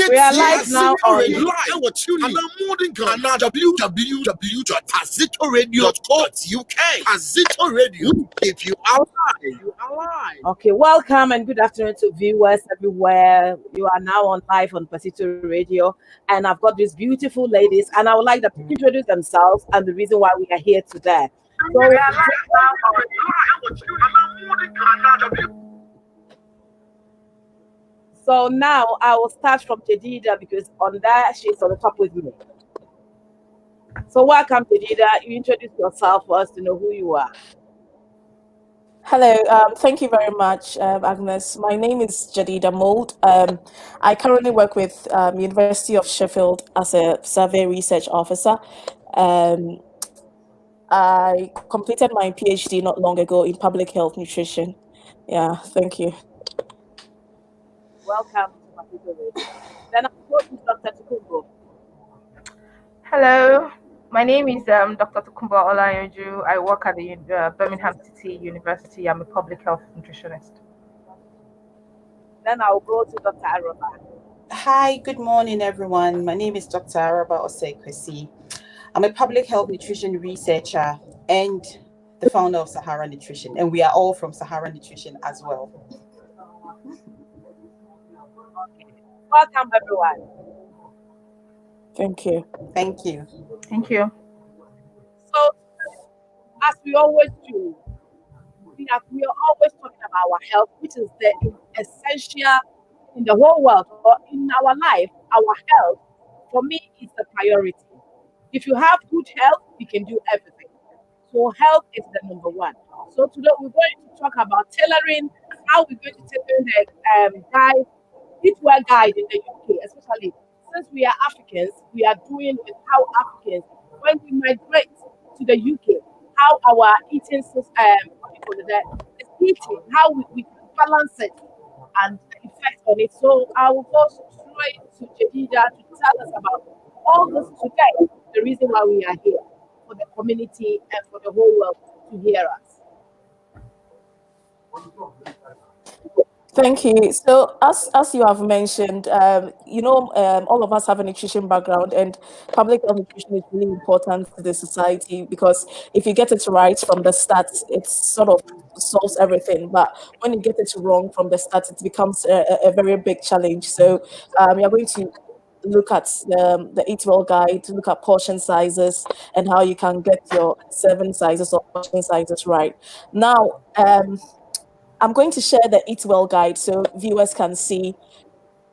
We are live now on www.pazitoradio.co.uk. Pazito Radio. If you are live, you are live. Okay, welcome and good afternoon to viewers everywhere. You are now on live on Pazito Radio, and I've got these beautiful ladies, and I would like them to introduce themselves and the reason why we are here today. So now I will start from Jadida because on that she's on the top with me. So welcome, Jadida. You introduce yourself for us to know who you are. Hello, thank you very much, Agnes. My name is Jadida Mold. I currently work with University of Sheffield as a survey research officer. I completed my PhD not long ago in public health nutrition. Yeah, thank you. Welcome to Pazito Radio. Then I'll go to Dr. Tukumbo. Hello, my name is Dr. Tukumbo Olayoju. I work at the Birmingham City University. I'm a public health nutritionist. Then I'll go to Dr. Araba. Hi, good morning, everyone. My name is Dr. Araba Osekwesi. I'm a public health nutrition researcher and the founder of Sahara Nutrition, and we are all from Sahara Nutrition as well. Welcome, everyone. Thank you. Thank you. Thank you. So, as we always do, we are always talking about our health, which is the essential in the whole world or in our life. Our health, for me, is the priority. If you have good health, you can do everything. So health is the number one. So today we're going to talk about tailoring, how we're going to tailor the eat well guide in the UK, especially since we are Africans. We are doing with how Africans, when we migrate to the UK, how our eating system, eating, how we balance it and the effect on it. So I will go straight to Jadida to tell us about all this today, the reason why we are here, for the community and for the whole world to hear us. Thank you. So, as you have mentioned, all of us have a nutrition background, and public health nutrition is really important to the society because if you get it right from the start, it sort of solves everything. But when you get it wrong from the start, it becomes a very big challenge. So, we are going to look at the Eat Well guide, to look at portion sizes and how you can get your serving sizes or portion sizes right. Now, I'm going to share the Eat Well guide so viewers can see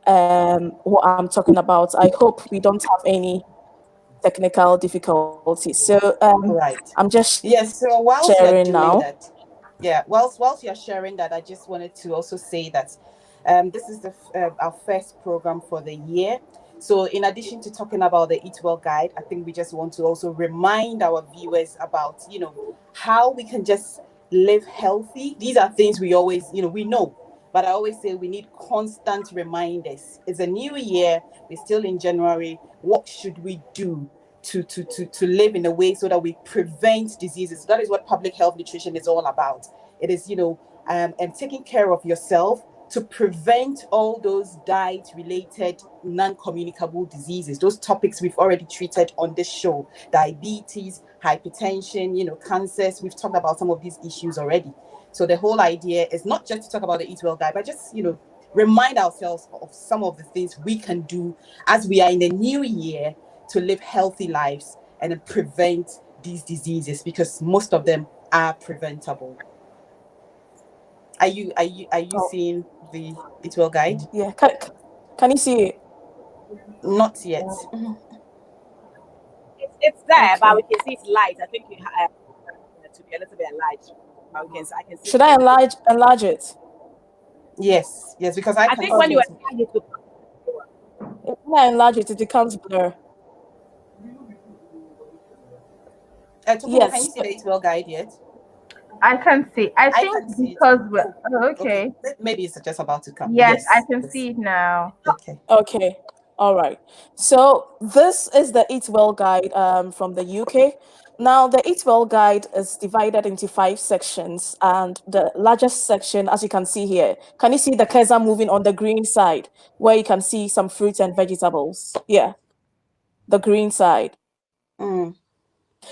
what I'm talking about. I hope we don't have any technical difficulties. So Right. I'm just So whilst sharing you're doing now. whilst you're sharing that, I just wanted to also say that this is our first program for the year. So in addition to talking about the Eat Well guide, I think we just want to also remind our viewers about, how we can just live healthy. These are things we always, we know, but I always say we need constant reminders. It's a new year. We're still in January. What should we do to live in a way so that we prevent diseases? That is what public health nutrition is all about. It is, and taking care of yourself to prevent all those diet-related non-communicable diseases, those topics we've already treated on this show: diabetes, hypertension, cancers. We've talked about some of these issues already. So the whole idea is not just to talk about the Eat Well guide, but just, remind ourselves of some of the things we can do as we are in the new year to live healthy lives and prevent these diseases, because most of them are preventable. Are you seeing the Eat Well guide? Yeah, can you see it? Not yet. It's there, Okay. but we can see it's light. I think you have to be a little bit light. But I can see. Should I enlarge it? Yes, because I think when you are trying it, When I enlarge it, it becomes blur. Yes. Yes. Can you see the Eat Well guide yet? I can see. I think can see it. because we're okay. Maybe it's just about to come. Yes, I can see it now. Okay. All right. So this is the Eat Well guide from the UK. Now, the Eat Well guide is divided into 5 sections, and the largest section, as you can see here, can you see the cursor moving on the green side, where you can see some fruits and vegetables? Yeah, the green side. Mm.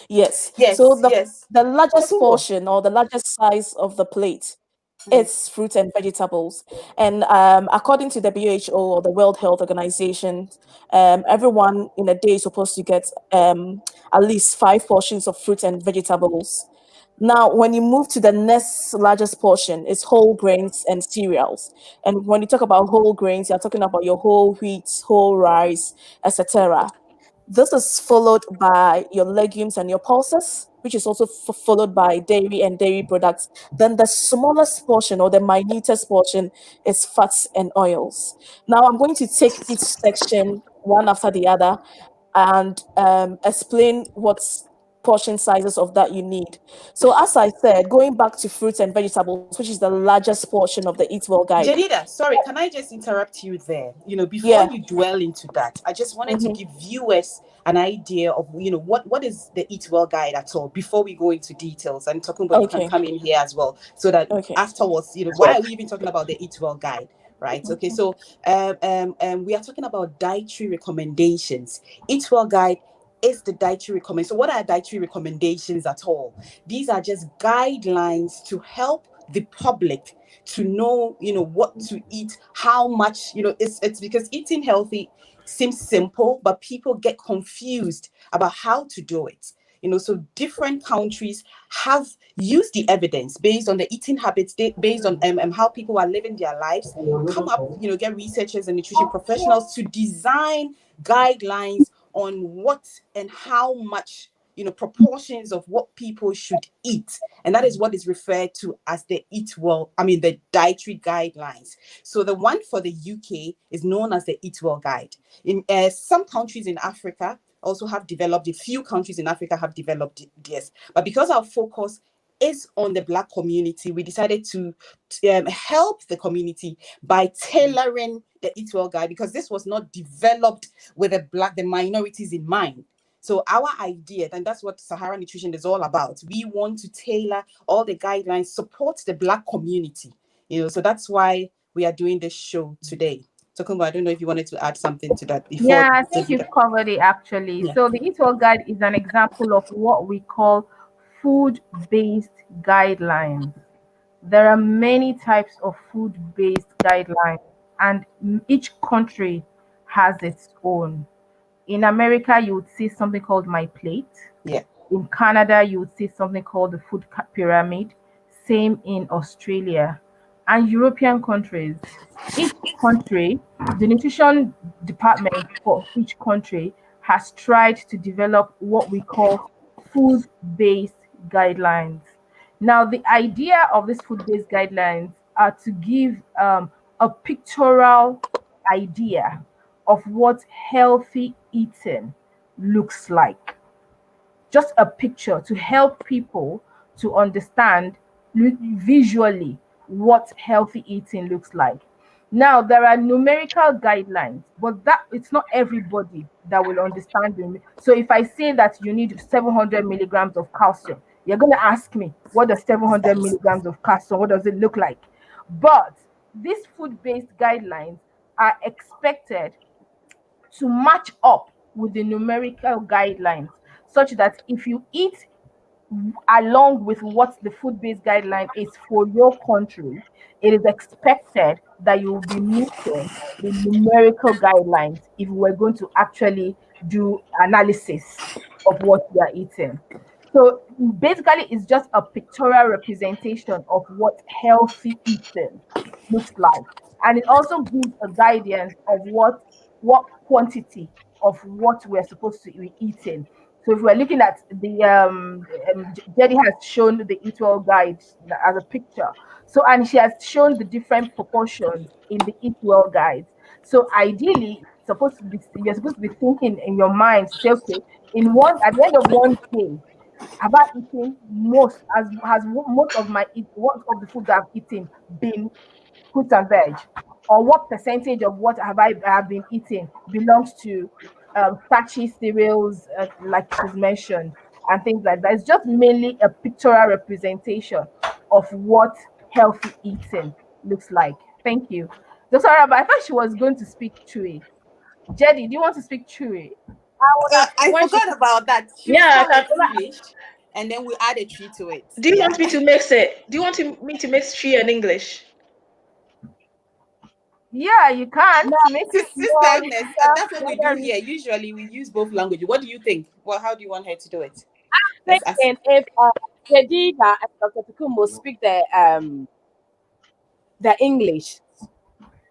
Yes. So Yes, the yes. the largest Tokumbo. portion or the largest size of the plate Mm. is fruits and vegetables. And according to WHO or the World Health Organization, everyone in a day is supposed to get at least 5 portions of fruits and vegetables. Now, when you move to the next largest portion, is whole grains and cereals. And when you talk about whole grains, you're talking about your whole wheat, whole rice, etc. This is followed by your legumes and your pulses, which is also followed by dairy and dairy products. Then the smallest portion or the minutest portion is fats and oils. Now I'm going to take each section one after the other and explain what portion sizes of that you need. So as I said, going back to fruits and vegetables, which is the largest portion of the Eat Well guide. Janita, sorry, can I just interrupt you there? Before Yeah. you dwell into that, I just wanted to Hmm. give viewers an idea of, what is the Eat Well guide at all before we go into details. And talking about, you can Okay. come in here as well, so that Okay. afterwards, why are we even talking about the Eat Well guide? Right. Okay. Mhm. So, we are talking about dietary recommendations. Eat Well guide is the dietary recommend. So, what are dietary recommendations at all? These are just guidelines to help the public to know, what to eat, how much, it's because eating healthy seems simple, but people get confused about how to do it. So different countries have used the evidence based on the eating habits, based on how people are living their lives, come up, get researchers and nutrition professionals to design guidelines on what and how much, proportions of what people should eat. And that is what is referred to as the Eat Well, the dietary guidelines. So the one for the UK is known as the Eat Well Guide. In some countries in Africa also have developed, a few countries in Africa have developed this. But because our focus is on the Black community, we decided to help the community by tailoring the Eat Well Guide, because this was not developed with the minorities in mind. So our idea, and that's what Sahara Nutrition is all about. We want to tailor all the guidelines, support the Black community. So that's why we are doing this show today. Tokunbo, I don't know if you wanted to add something to that before. Yeah, I think you've covered it actually. Yeah. So the Eat Well Guide is an example of what we call food-based guidelines. There are many types of food-based guidelines, and each country has its own. In America, you would see something called My Plate. Yeah. In Canada, you would see something called the food pyramid. Same in Australia and European countries. Each country, the nutrition department for each country has tried to develop what we call food based guidelines. Now, the idea of these food based guidelines are to give a pictorial idea of what healthy eating looks like, just a picture to help people to understand visually what healthy eating looks like. Now there are numerical guidelines, but that it's not everybody that will understand them. So if I say that you need 700 milligrams of calcium, you're going to ask me, what does 700 milligrams of calcium, what does it look like? But these food-based guidelines are expected to match up with the numerical guidelines, such that if you eat along with what the food-based guideline is for your country, it is expected that you will be meeting the numerical guidelines if we're going to actually do analysis of what you are eating. So basically, it's just a pictorial representation of what healthy eating looks like, and it also gives a guidance of what quantity of what we're supposed to be eating. So if we're looking at the Jedi has shown the Eat Well guide as a picture. So and she has shown the different proportions in the Eat Well guide. So ideally, you're supposed to be thinking in your mind to say, okay, in one at the end of one day, have I eaten most of what of the food that I've eaten been fruits and veg, or what percentage of what have been eating belongs to starchy cereals, like she's mentioned, and things like that. It's just mainly a pictorial representation of what healthy eating looks like. Thank you. Dr. Araba, I thought she was going to speak Chui. Jedi, do you want to speak Chui? I would have I when she forgot about that. She will Yeah, start with English, and then we add a tree to it. do you Yeah. want me to mix it? Do you want me to mix Tree and English? Yeah, you can't no, make it. Sister no, Agnes, that's what we do here. Usually we use both languages. What do you think? Well, how do you want her to do it? Let's ask. thinking if Jadida and Dr. Tukumbo speak the English.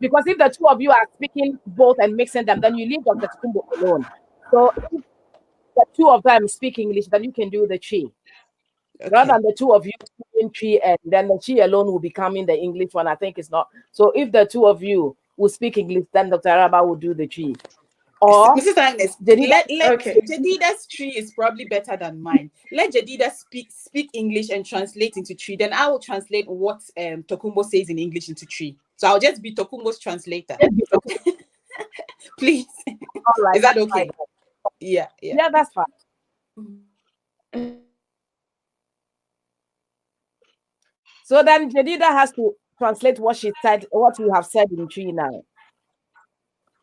Because if the two of you are speaking both and mixing them, then you leave Dr. Tukumbo alone. So if the two of them speak English, then you can do the chi. Rather Okay. than the two of you doing chi and then the chi alone will be coming the English one, I think it's not. So if the two of you will speak English, then Dr. Araba will do the chi. Or Mrs. Agnes, Jadida, let Okay. Jadida's tree is probably better than mine. Let Jadida speak English and translate into tree. Then I will translate what Tokumbo says in English into tree. So I'll just be Tokumbo's translator. Please. all right, Is that that's fine. okay? Yeah, yeah. Yeah, that's fine. So then Jadida has to translate what she said, what you have said in tree now.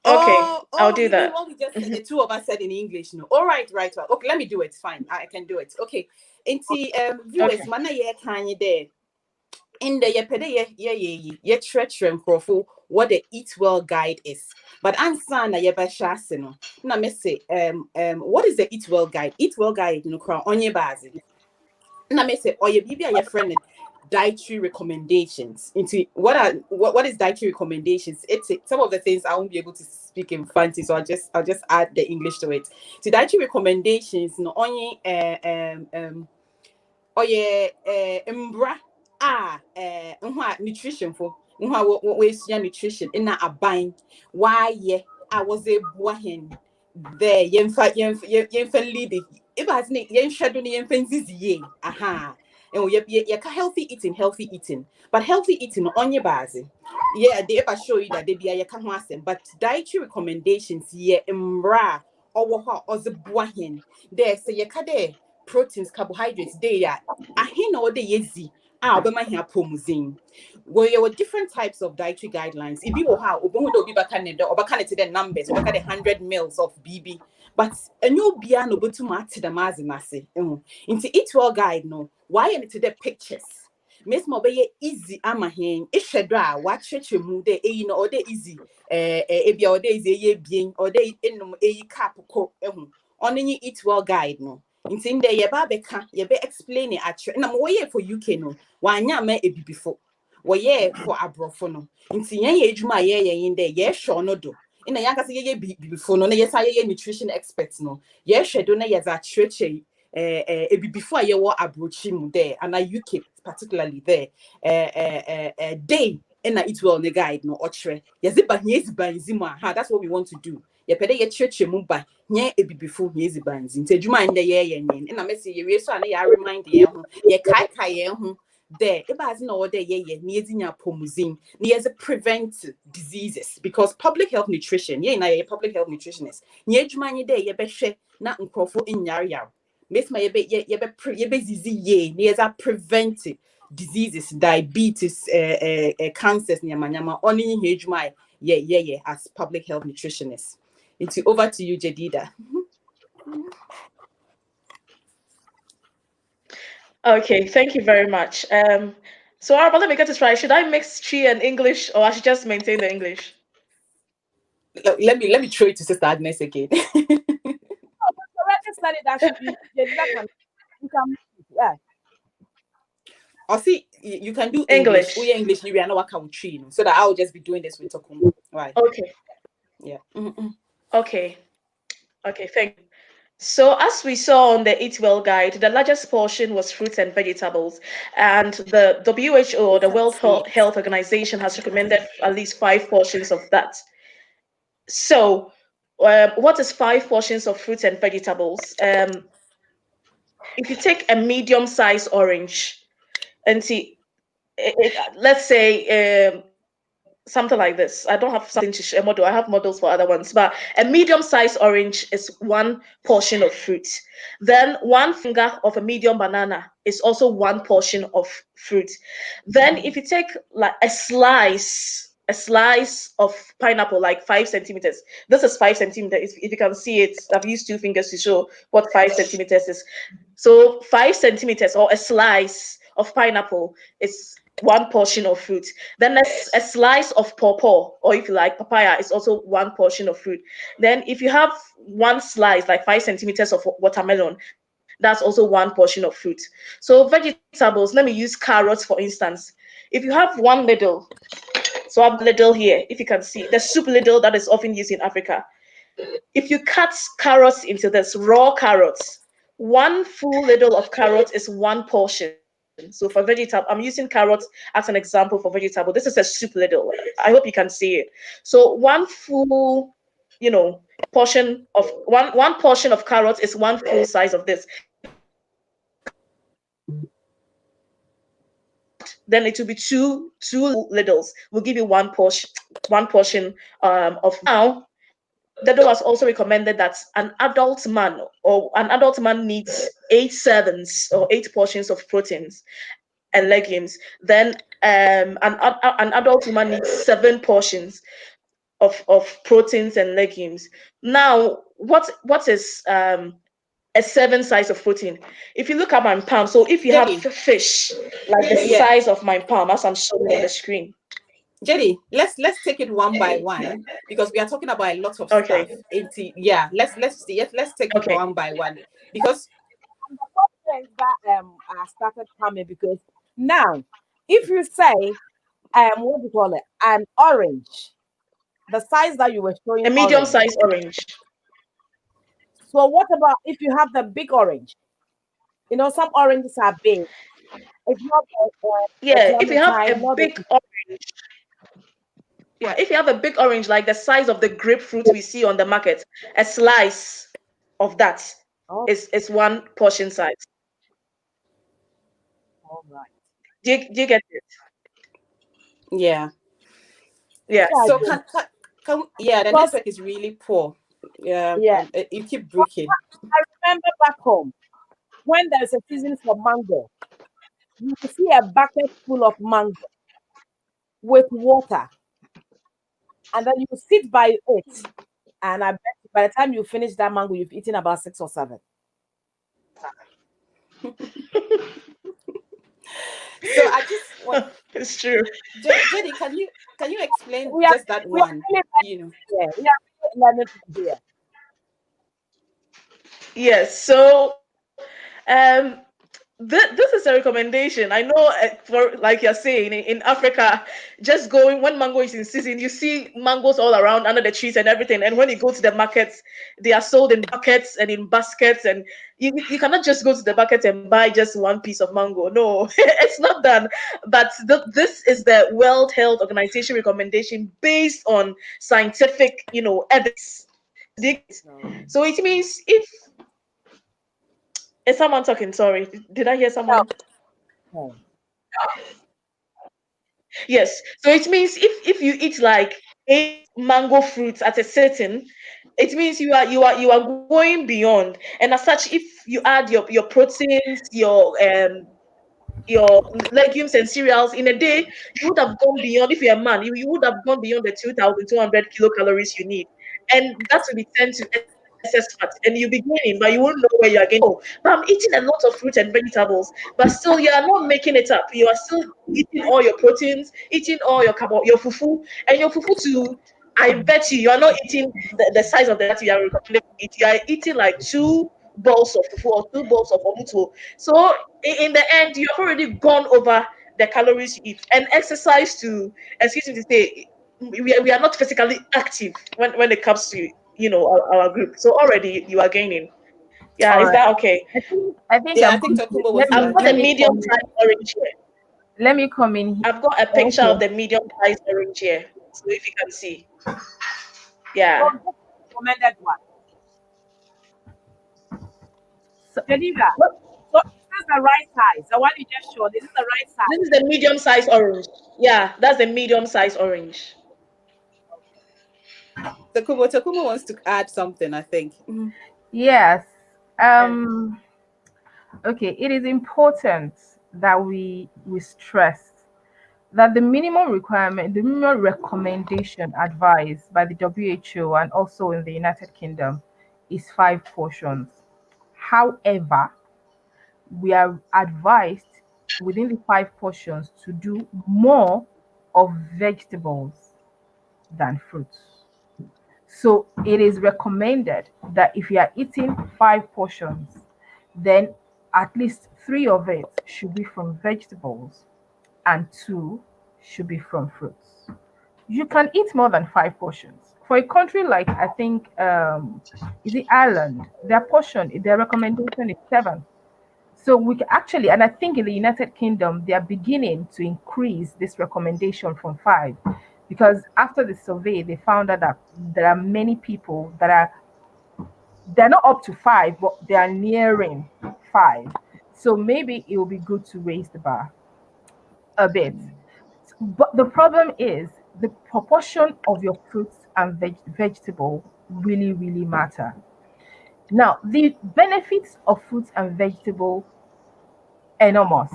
Okay, I'll Oh, do you mean that. what we just said, the two of us said in English? No. All right, right. Okay, let me do it. Fine. I can do it. Okay. Inti viewers, Okay. mana ye kanye there. In the yepede ye treacherem crofo what the Eat Well guide is. But answer na yebasha no. Na me say what is the Eat Well guide? Eat Well guide no crown onye bazi. Na me say oh ye bibi a your friend dietary recommendations into what is dietary recommendations. It's some of the things I won't be able to speak in fancy, so I'll just add the English to it. So dietary recommendations no only mbra nutrition for we nutrition in a bind why I was a boahin there yemfa lead if has yen shadow yemfa zizi aha and we healthy eating but healthy eating on your base yeah they ever show you that they be a yaka but dietary recommendations yeah mbra or what or the boahin there say yakade proteins carbohydrates they are ahina or the yezi obema here pomuzin well there were different types of dietary guidelines if you how obohu do be baka ne do obaka ne the numbers obaka the 100 mils of bb but enyo bia no botuma ate the mazinase into eat well guide no why and to the pictures Miss Mobile easy ama hen ihwedo a wakyekye mu de no or de easy ebia or de easy ye bien or de enum cap ko on any eat well guide no nti nde ye ba beka ye be explain it atre na mo ye for UK no wanya ma ebibifo wo ye for abrofo no nti yen ye adwuma ye yen de ye hwe no do ina yanka se ye bibifo no na ye sa ye nutrition experts no ye hwe do na ye za chreche ebibifo a ye wo abrochi mu there and UK particularly there day na it well the guide no ochre ye ze ba hie zibanzi ha that's what we want to do ye pede ye chreche mu ba nye ebibifo nye zibanzi nti adwuma nde ye nyen na mesi ye we so na ya remind ye ho ye kai ye ho there ibazi na order ye na edinya pomuzin na ye prevent diseases because public health nutrition ye na ye public health nutritionist nye adwuma nye there ye behwe na nkrofo nyar Miss my ye be zizi ye na ye prevent diseases diabetes cancers nyama only adwuma ye as public health nutritionist. It's over to you, Jadida. Okay, thank you very much. So Arba, let me get this right. Should I mix Tree and English, or I should just maintain the English? Let me throw it to Sister Agnes again. Already studied that should be Jadida can you can yeah. Or see, you can do English. Oh, English. yeah, English. You are not country, so that I'll just be doing this with Tokumbo. Right? Okay. Yeah. Okay. Okay. Thank you. So, as we saw on the Eat Well guide, the largest portion was fruits and vegetables, and the WHO, or the World Health Organization, has recommended at least 5 portions of that. So, what is 5 portions of fruits and vegetables? If you take a medium-sized orange, and see, let's say something like this. I don't have something to share model. I have models for other ones, but a medium-sized orange is one portion of fruit. Then one finger of a medium banana is also one portion of fruit. Then if you take like a slice of pineapple, like 5 centimeters. This is 5 centimeters. If you can see it, I've used two fingers to show what 5 centimeters is. So 5 centimeters or a slice of pineapple is one portion of fruit. Then a slice of pawpaw, or if you like papaya, is also one portion of fruit. Then if you have one slice, like 5 centimeters of watermelon, that's also one portion of fruit. So vegetables, let me use carrots for instance. If you have one ladle, so I have the ladle here, if you can see, the soup ladle that is often used in Africa. If you cut carrots into this, raw carrots, one full ladle of carrots is one portion. So for vegetable, I'm using carrots as an example for vegetable. This is a soup ladle. I hope you can see it. So one full, portion of one portion of carrots is one full size of this. If you cut then it will be two ladles. Will give you one portion of now. Dado has also recommended that an adult man needs 8 servings or 8 portions of proteins and legumes. Then an adult woman needs 7 portions of proteins and legumes. Now, what is a serving size of protein? If you look at my palm, so if you have Jenny, fish like the yeah, size of my palm, as I'm showing on the screen. Jenny, let's take it one by one because we are talking about a lot of stuff. Okay. 80, yeah. Let's see. Let's take it Okay. one by one because And the questions that I started coming because now, if you say what do you call it, an orange, the size that you were A showing medium orange. sized orange. So what about if you have the big orange? You know, some oranges are big. It's not the Yeah, if you have a clementine, not the big orange, yeah, if you have a big orange like the size of the grapefruit we see on the market, a slice of that oh, is one portion size. all right. Do you get it? yeah. Yeah. Yeah, I So do. yeah, the Because network is really poor. Yeah, yeah, you keep breaking. I remember back home when there's a season for mango, you will see a bucket full of mango with water, and then you sit by it. And I bet by the time you finish that mango, you've eaten about 6 or 7. So I just want It's true. Jenny, can you explain We are just that we are one? really You know. learning here. We are really learning from here. Yes. So um this is a recommendation. I know for like you're saying in Africa, just going when mango is in season, you see mangoes all around under the trees and everything. And when you go to the markets, they are sold in buckets and in baskets. And you cannot just go to the market and buy just one piece of mango. No, it's not done. But this is the World Health Organization recommendation based on scientific, evidence. No, So it means if is someone talking? Sorry, did I hear no, someone? no. Yes. So it means if you eat like 8 mango fruits at a sitting, it means you are going beyond. And as such, if you add your proteins, your legumes and cereals in a day, you would have gone beyond. If you're a man, you would have gone beyond the 2,200 kilocalories you need, and that will be tend to excess fat, and you'll be gaining, but you won't know where you are gaining. Oh, but I'm eating a lot of fruit and vegetables, but still you are not making it up. You are still eating all your proteins, eating all your fufu, and your fufu too. I bet you are not eating the size of that you are recommended to eat. You are eating like 2 balls of fufu or 2 balls of omuto. So in the end, you have already gone over the calories you eat. And exercise to, excuse me to say, we are not physically active when it comes to our group. So already you are gaining. Yeah, All is right. that okay? I think Yeah, I'm I think going to Tokumbo wants to I've add got let a me something. medium come sized orange here. let me come in. I've got a picture Okay. of the medium sized orange here. So if you can see. Yeah. So this is the recommended one. So, Geneva. what- So is this the right size? The one you just showed, is it the right This is size? the medium size orange. Yeah, that's the medium size orange. Takumo wants to add something, I think. Yes. Okay, it is important that we stress that the minimum requirement, the minimum recommendation advised by the WHO and also in the United Kingdom is 5 portions. However, we are advised within the 5 portions to do more of vegetables than fruits. So it is recommended that if you are eating 5 portions, then at least three of it should be from vegetables and two should be from fruits. You can eat more than 5 portions. For a country like I think is it Ireland, their recommendation is seven. So we can actually, and I think in the United Kingdom, they are beginning to increase this recommendation from five, because after the survey, they found out that there are many people that they're not up to five, but they are nearing five. So maybe it will be good to raise the bar a bit. But the problem is the proportion of your fruits and vegetable really matter. Now, the benefits of fruits and vegetable enormous.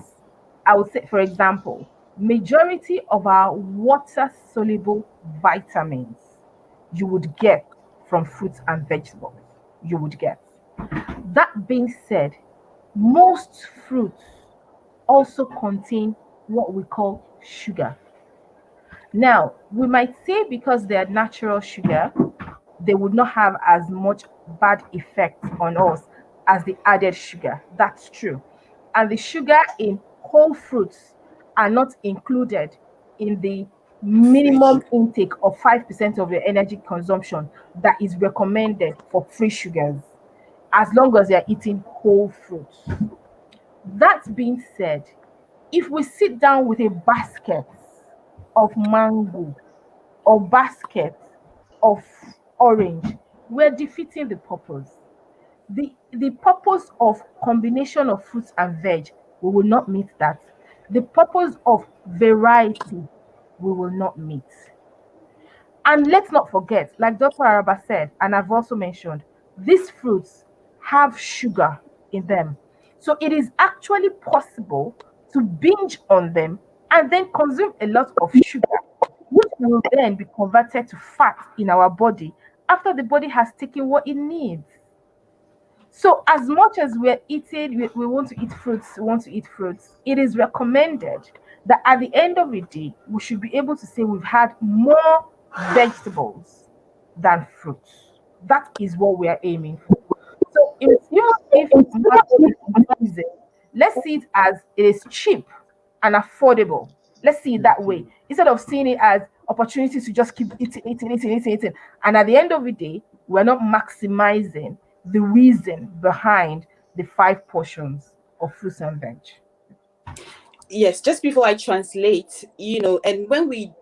I would say, for example, majority of our water soluble vitamins you would get from fruits and vegetables. You would get. That being said, most fruits also contain what we call sugar. Now, we might say because they are natural sugar, they would not have as much bad effect on us as the added sugar. That's true. And the sugar in whole fruits are not included in the minimum intake of 5% of your energy consumption that is recommended for free sugars, as long as you're eating whole fruits. That being said, if we sit down with a basket of mango or basket of orange, we're defeating the purpose. The purpose of combination of fruits and veg, we will not meet that. The purpose of variety, we will not meet. And let's not forget, like Dr. Araba said, and I've also mentioned, these fruits have sugar in them. So it is actually possible to binge on them and then consume a lot of sugar, which will then be converted to fat in our body after the body has taken what it needs. So, as much as we're eating, we want to eat fruits, we want to eat fruits, it is recommended that at the end of the day, we should be able to say we've had more vegetables than fruits. That is what we are aiming for. So, even if mango is confusing, let's see it as it is cheap and affordable. Let's see it that way instead of seeing it as opportunities to just keep eating. And at the end of the day, we're not maximizing the reason behind the 5 portions of fruits and veg. Yes, just before I translate, and when we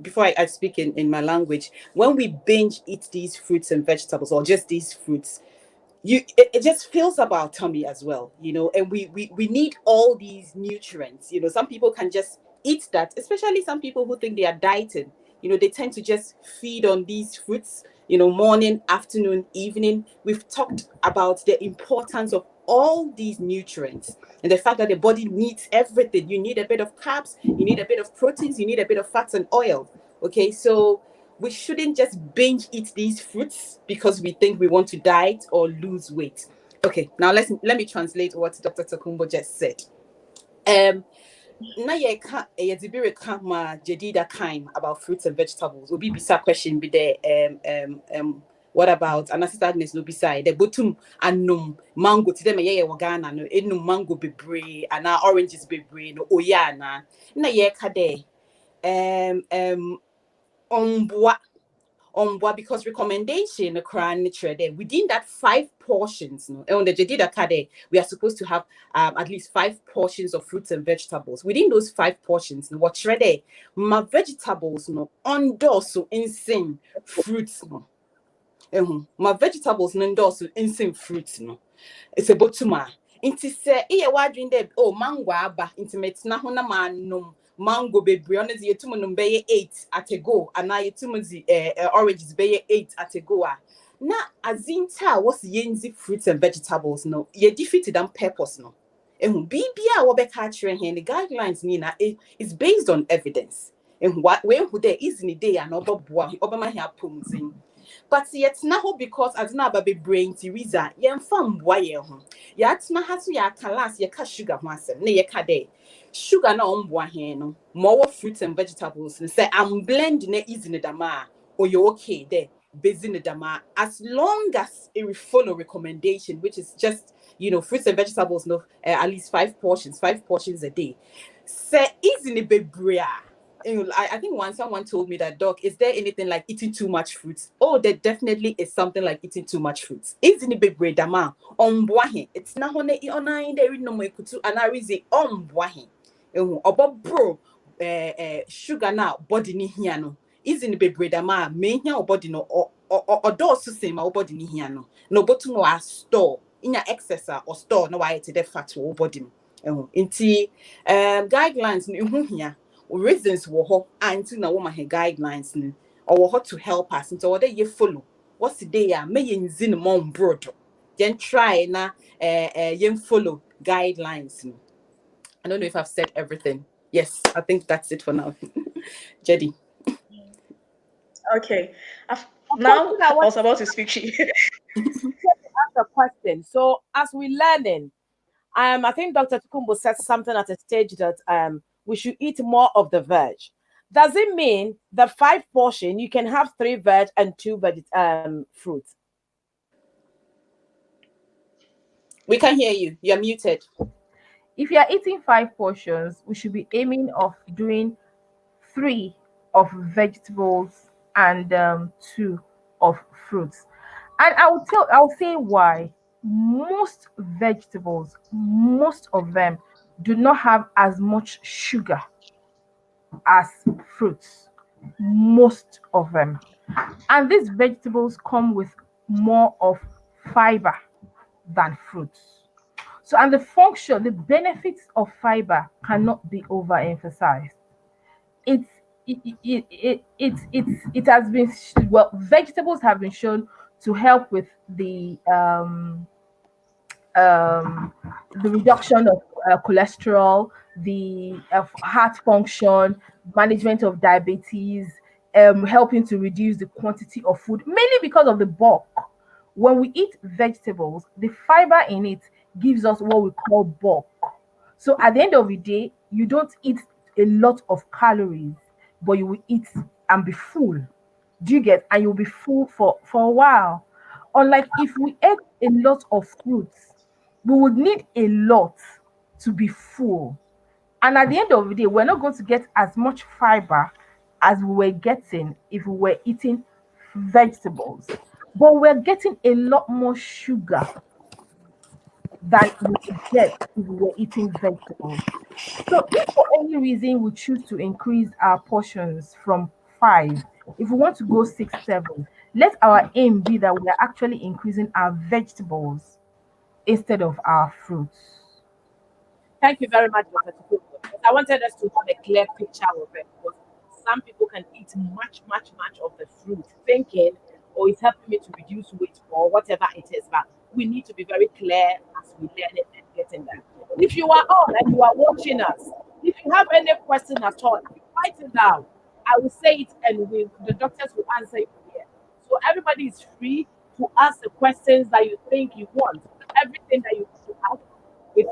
before I speak in my language, when we binge eat these fruits and vegetables or just these fruits, it just fills up our tummy as well, and we need all these nutrients. Some people can just eat that, especially some people who think they are dieting. They tend to just feed on these fruits, morning, afternoon, evening. We've talked about the importance of all these nutrients and the fact that the body needs everything. You need a bit of carbs, you need a bit of proteins, you need a bit of fats and oil. Okay, so we shouldn't just binge eat these fruits because we think we want to diet or lose weight. Okay, now let me translate what Dr. Takumbo just said. Na ye ka yedibire ka ma jadida kind about fruits and vegetables. Obi bisa question be there. What about and Sister Agnes no beside the bottom and mango to them ye Ghana no enum mango bebre and our oranges bebre no oyana na ye ka de ombwa because recommendation within that 5 portions, on the Jadida Kade, we are supposed to have at least 5 portions of fruits and vegetables. Within those 5 portions, what shredder my vegetables so insane fruits my vegetables so insane fruits it's a botuma Inti se iye wadwin de oh mango aba inti metna ho na manum mango bebre ono ze yetum no beye 8 at a go and I yetum zi oranges beye 8 at a go a na azinta was yenzi fruits and vegetables no ye defeated and purpose no ehun bibia wo be ka kire hen the guidelines ni na is based on evidence ehun what when who there is in day and oboboa obama here pomzin but yet now because as na ba be brain ti reason yen fam boa ye ho ya tena ha so ya kalas ye ka sugar ho asem na ye ka dey sugar na omboa hen no more fruits and vegetables say I'm blending it easy in the ma or you okay there busy in the dama as long as it follow recommendation which is just fruits and vegetables no at least 5 portions a day say easy in the I think once someone told me that, Doc, is there anything like eating too much fruits? Oh, there definitely is something like eating too much fruits. Is in a big bread, dama on boahin. It's not on the online there no more kutu and I reason on boahin. About bro, sugar now body ni hiano. Is in the big bread, dama me here body no or doors to say my body ni hiano. No, but to no store in your excess or store no why to the fat or body. Inti guidelines ni here. Reasons wo anti na woman her guidelines ni or how to help us into what you follow what's the day may yin mom broad then try na yin follow guidelines ni. I don't know if I've said everything. Yes, I think that's it for now. Jedi. Okay. Now I was about to speak. Ask a question. So as we learning, I think Dr. Tukumbo said something at a stage that we should eat more of the veg. Does it mean the 5 portion you can have 3 veg and 2 fruits? We can hear you. You're muted. If you are eating 5 portions, we should be aiming of doing 3 of vegetables and 2 of fruits. And I'll say why. Most vegetables, most of them do not have as much sugar as fruits. Most of them. And these vegetables come with more of fiber than fruits. So, and the function, the benefits of fiber cannot be overemphasized. It's it has been vegetables have been shown to help with um, the reduction of cholesterol, the heart function, management of diabetes, helping to reduce the quantity of food, mainly because of the bulk. When we eat vegetables, the fiber in it gives us what we call bulk. So at the end of the day, you don't eat a lot of calories, but you will eat and be full. Do you get? And you'll be full for a while. Unlike if we ate a lot of fruits, we would need a lot to be full. And at the end of the day, we're not going to get as much fiber as we were getting if we were eating vegetables. But we're getting a lot more sugar than we would get if we were eating vegetables. So if for any reason we choose to increase our portions from 5, if we want to go 6, 7, let our aim be that we are actually increasing our vegetables instead of our fruits. Thank you very much, Dr. Tukumbo. I wanted us to have a clear picture of it because some people can eat much of the fruit, thinking, oh, it's helping me to reduce weight or whatever it is. But we need to be very clear as we learn it and get in there. If you are on and you are watching us, if you have any question at all, write it down. I will say it and the doctors will answer it here. So everybody is free to ask the questions that you think you want. Everything that you want to ask, if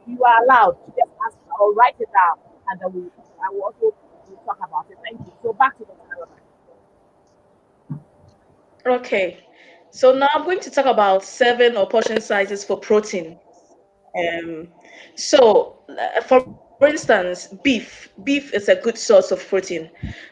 you are allowed to just ask or write it down, and then I will also we'll talk about it. Thank you. So back to the camera. Okay. So now I'm going to talk about serving or portion sizes for protein. Um, for instance, beef is a good source of protein.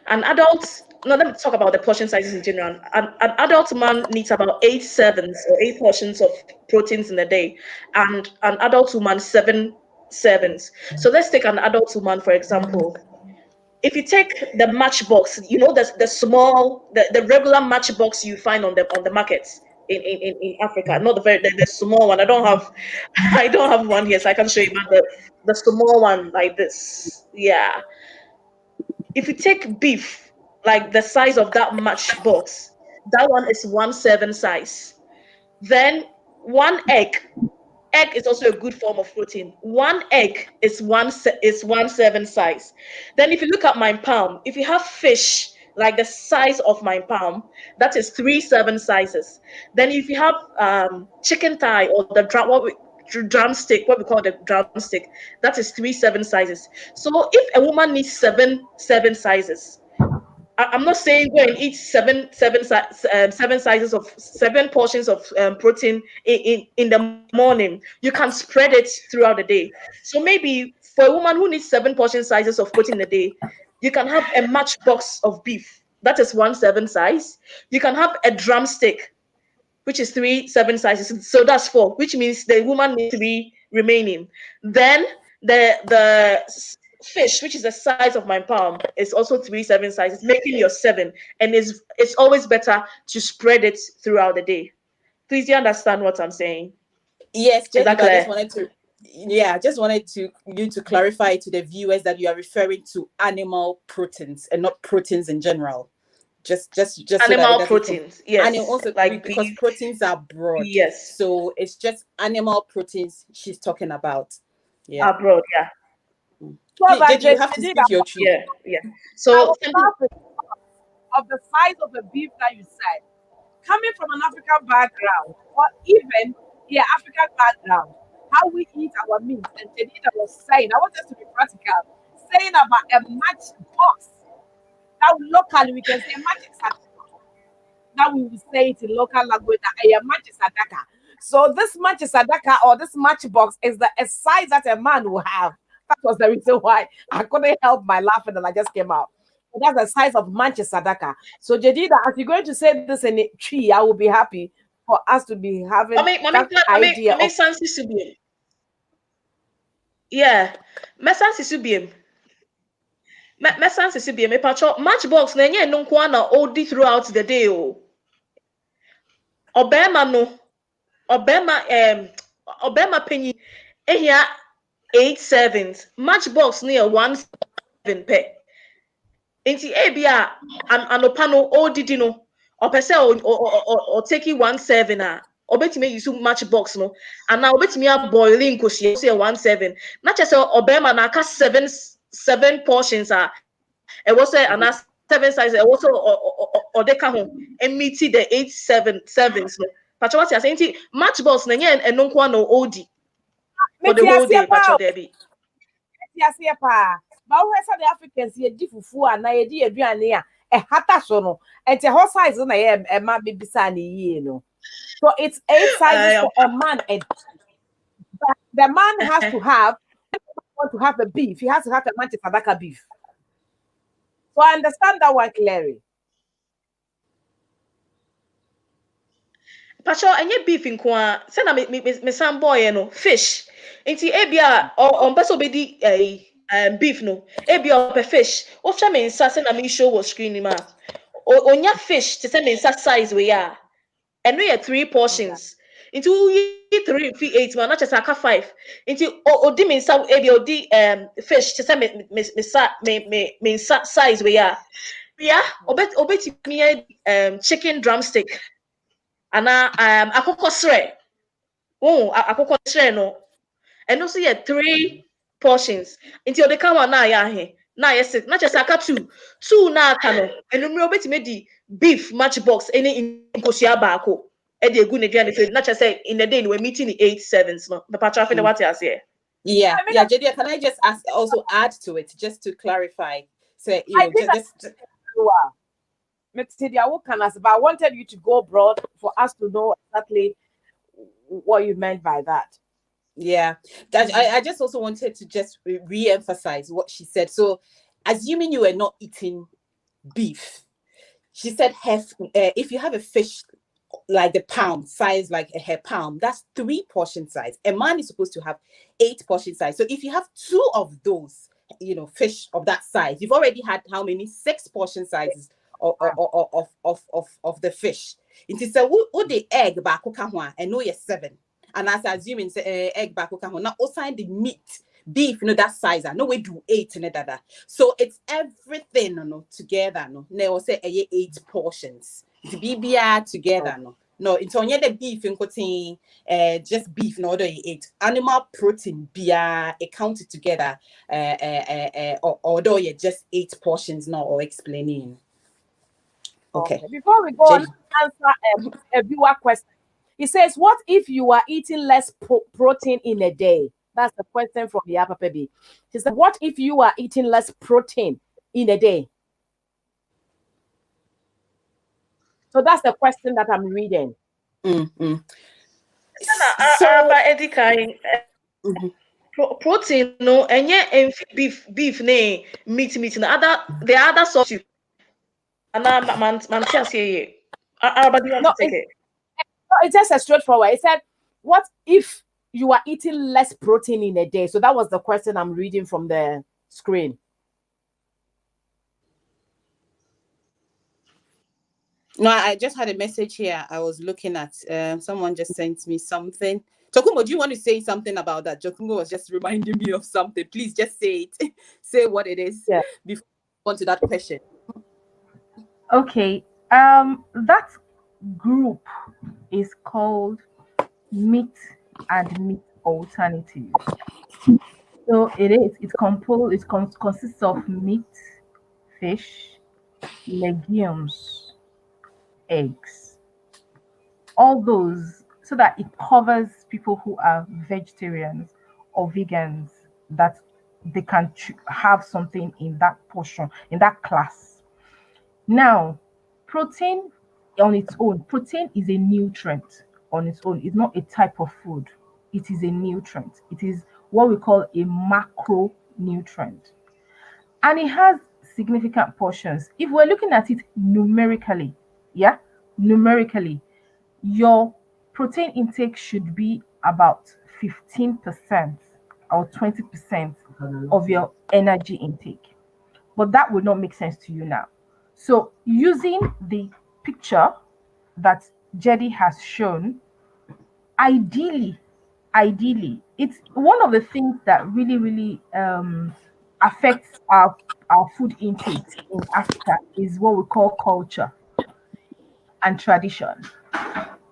An adult, now let me talk about the portion sizes in general. An adult man needs about 8 servings or 8 portions of proteins in a day, and an adult woman 7 servings. So let's take an adult woman, for example. If you take the matchbox, the small, the regular matchbox you find on the market, in Africa. Not the small one. I don't have one here, so I can show you. But the small one like this, yeah. If you take beef, like the size of that matchbox, that one is 1/7 size. Then one egg. Egg is also a good form of protein. One egg is 1/7 size. Then if you look at my palm, if you have fish like the size of my palm, that is 3/7 sizes. Then if you have chicken thigh or the drumstick, what we call the drumstick, that is 3/7 sizes. So if a woman needs seven sizes, I'm not saying go and eat seven sizes of 7 portions of protein in the morning. You can spread it throughout the day. So maybe for a woman who needs 7 portion sizes of protein a day, you can have a matchbox of beef. That is 1/7 size. You can have a drumstick, which is 3/7 sizes. So that's 4, which means the woman needs 3 remaining. Then the fish, which is the size of my palm, is also 3/7 sizes, making your 7. And it's always better to spread it throughout the day. Please, do you understand what I'm saying? Yes, Is that Jennifer, I just clear? wanted to, yeah, I just wanted to you to clarify to the viewers that you are referring to animal proteins and not proteins in general. Just so that it Animal doesn't come. proteins, And yes, also like because beef, proteins are broad, yes, so it's just animal proteins she's talking about. Yeah. abroad, yeah, So by JD, you have to Jedi, speak your truth. yeah. I So was laughing of the size of the beef that you said. Coming from an African background, or even here, African background, how we eat our meat. And Jadida was saying, I want us to be practical, saying about a match box. Now, locally, we can say match sadaka. Now, we will say it in local language that a match sadaka. So, this match sadaka or this matchbox is the a size that a man will have. That was the reason why I couldn't help my laughing and I just came out. So that's the size of Manchester Sadaka. So Jadida, as you're going to say this in a tree, I will be happy for us to be having that idea of sense to be, yeah, my sense to be. Me sense to be me patcho matchbox na enye no nko na odi throughout the day o. Obema no, obema obema penny ehia 8/7. Matchbox near 1/7 pe. Nti ebia anopa no odidi no opese o taking 1/7 a obetime use matchbox no and now obetime a boiling kosie say 1/7 na chese obema na aka 7 portions a e was say and 7 size e was o de ka ho and meet the 8/7 no pacho what you saying matchbox na nye eno nko na odi for the whole day pacho there. Tiasia pa. But we say the Africans ye di fufu a na ye di aduane a hata so no. Ente ho size na ye e ma be bisa na yie no. So it's 8 sizes for a man. And the man has to have, want to have a beef, he has to have a Manchester Sadaka beef. So I understand that one clearly. Pacho enye beef nko a say na me san boy no fish nti ebia on person obedi beef no ebia op fish o hwe me nsa say na me show was screen ma onya fish to say me nsa size we ya eno ye 3 portions nti we 3 fi 8 ma na chesa aka 5 nti odi me nsa ebia odi fish to say me nsa size we ya obeti me chicken drumstick ana akoko sre akoko sre no and also yeah 3 portions until the come on na ya he na yes na chese aka 2 na aka no enumere obetime di beef matchbox any nkosua baako e dey egu na duane say na chese in the day we meeting the 8/7 no the patch after what you say. Yeah, I mean, yeah, JD, can I just ask also add to it just to clarify? So I think but I wanted you to go broad for us to know exactly what you meant by that. yeah, I just also wanted to just re-emphasize what she said. So, assuming you were not eating beef, she said, if you have a fish like the pound size, like a hair pound, that's 3 portion size. A man is supposed to have 8 portion size. So, if you have 2 of those, fish of that size, you've already had how many? 6 portion sizes of the fish. It is a what the egg back and no yes 7. And as assuming say egg back now also the meat beef that size no we do 8 that. So it's everything together no say 8 portions. The BBR together no it's only the beef in cutting just beef no order 8 animal protein beer accounted together although you just 8 portions now or explaining. Okay. Before we go on, answer a viewer question. He says, "What if you are eating less protein in a day?" That's the question from the Upper Baby. He said, "What if you are eating less protein in a day?" So that's the question that I'm reading. Mm-hmm. Protein no enye beef ne meat no other the other substitute and man say Araba, do you want No, to take it? it's just a straightforward. It said, "What if you are eating less protein in a day?" So that was the question I'm reading from the screen. No, I just had a message here. I was looking at someone just sent me something. Tokumo, do you want to say something about that? Tokumo was just reminding me of something. Please just say it. Say what it is before we go on to that question. Okay. That group is called meat and meat alternatives. So it consists of meat, fish, legumes, eggs, all those, so that it covers people who are vegetarians or vegans, that they can have something in that portion, in that class. Now, protein on its own, protein is a nutrient on its own. It's not a type of food. It is a nutrient. It is what we call a macronutrient. And it has significant portions. If we're looking at it numerically, yeah, numerically, your protein intake should be about 15% or 20% of your energy intake. But that would not make sense to you now. So, using the picture that Jedi has shown, ideally, it's one of the things that really affects our food intake in Africa is what we call culture and tradition.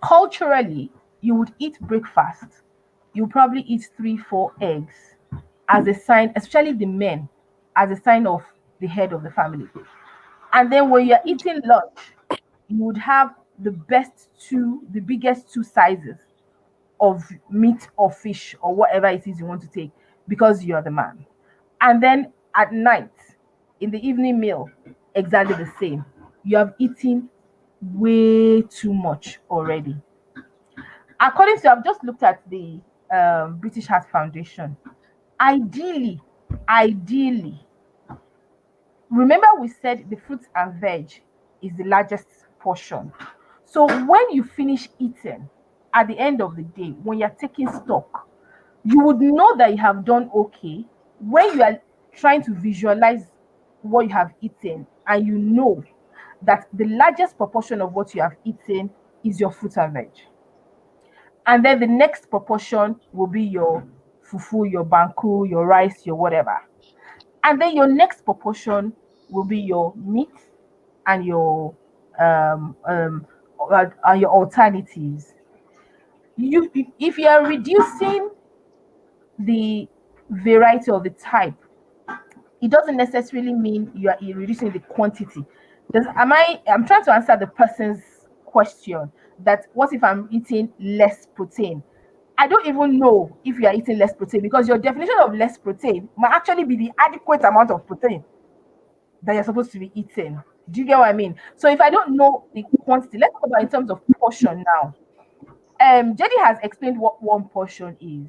Culturally, you would eat breakfast. You probably eat 3, 4 eggs as a sign, especially the men, as a sign of the head of the family. And then when you're eating lunch, you would have the biggest 2 sizes of meat or fish or whatever it is you want to take because you're the man. And then at night, in the evening meal, exactly the same. You have eaten way too much already. According to, I've just looked at the British Heart Foundation. Ideally, remember we said the fruits and veg is the largest portion. So when you finish eating, at the end of the day, when you're taking stock, you would know that you have done okay when you are trying to visualize what you have eaten, and you know that the largest proportion of what you have eaten is your fruit and veg. And then the next proportion will be your fufu, your banku, your rice, your whatever. And then your next proportion will be your meat and um, um, your alternatives. If you are reducing the variety or the type, it doesn't necessarily mean you are reducing the quantity. I'm trying to answer the person's question that what if I'm eating less protein? I don't even know if you are eating less protein, because your definition of less protein might actually be the adequate amount of protein that you're supposed to be eating. Do you get what I mean? So if I don't know the quantity, let's talk about in terms of portion now. Jenny has explained what one portion is,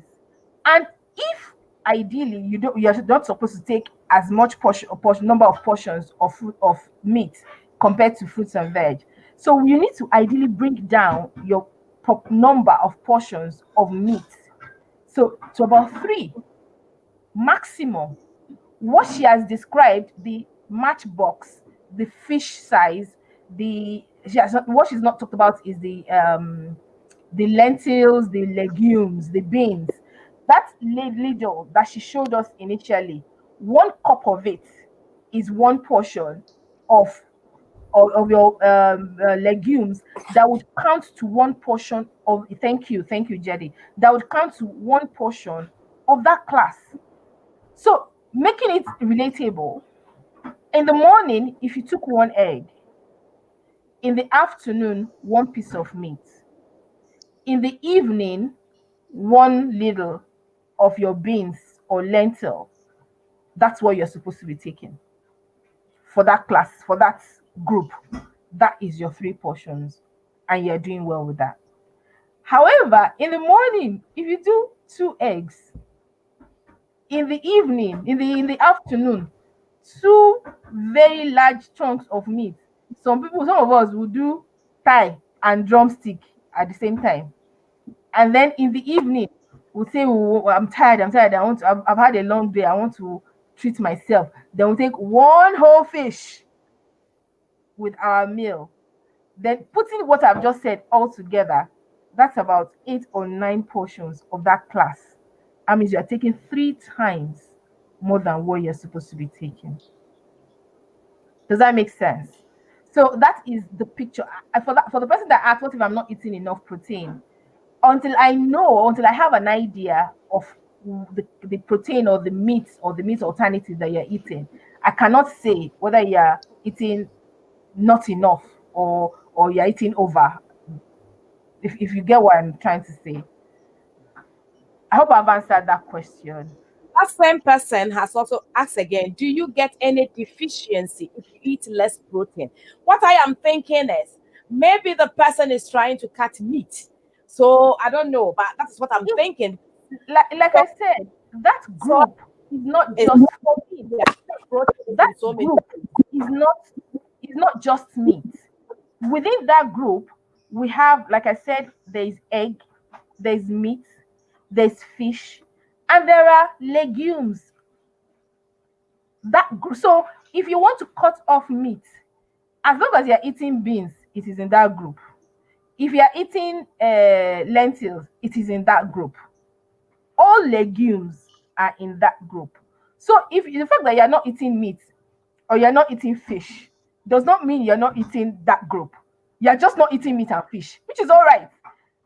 and if ideally you're not supposed to take as much portion number of portions of meat compared to fruits and veg. So you need to ideally bring down your number of portions of meat, so to about 3 maximum. What she has described, the matchbox the fish size. What she's not talked about is the lentils, the legumes, the beans. That ladle that she showed us initially, 1 cup of it is one portion of of your legumes that would count to one portion of. Thank you, Jedi. That would count to one portion of that class. So making it relatable. In the morning, if you took 1 egg, in the afternoon, 1 piece of meat, in the evening, one little of your beans or lentil, that's what you're supposed to be taking for that class, for that group. That is your 3 portions, and you're doing well with that. However, in the morning, if you do 2 eggs, in the evening, in the afternoon, two very large chunks of meat. Some of us will do thigh and drumstick at the same time. And then in the evening, we'll say, oh, I'm tired, I've had a long day, I want to treat myself. Then we'll take one whole fish with our meal. Then putting what I've just said all together, that's about 8 or 9 portions of that class. That means you're taking 3 times more than what you're supposed to be taking. Does that make sense? So that is the picture. For the person that asked, what if I'm not eating enough protein? Until I have an idea of the protein or the meat alternative that you're eating, I cannot say whether you're eating not enough or you're eating over. If you get what I'm trying to say. I hope I've answered that question. That same person has also asked again, do you get any deficiency if you eat less protein? What I am thinking is maybe the person is trying to cut meat. So I don't know, but that's what I'm thinking. Like I said, that So group is not it's just for meat. yeah, protein That in so many. group is not just meat. Within that group, we have, like I said, there's egg, there's meat, there's fish, and there are legumes. So if you want to cut off meat, as long as you're eating beans, it is in that group. If you're eating lentils, it is in that group. All legumes are in that group. So if the fact that you're not eating meat or you're not eating fish does not mean you're not eating that group. You're just not eating meat and fish, which is all right.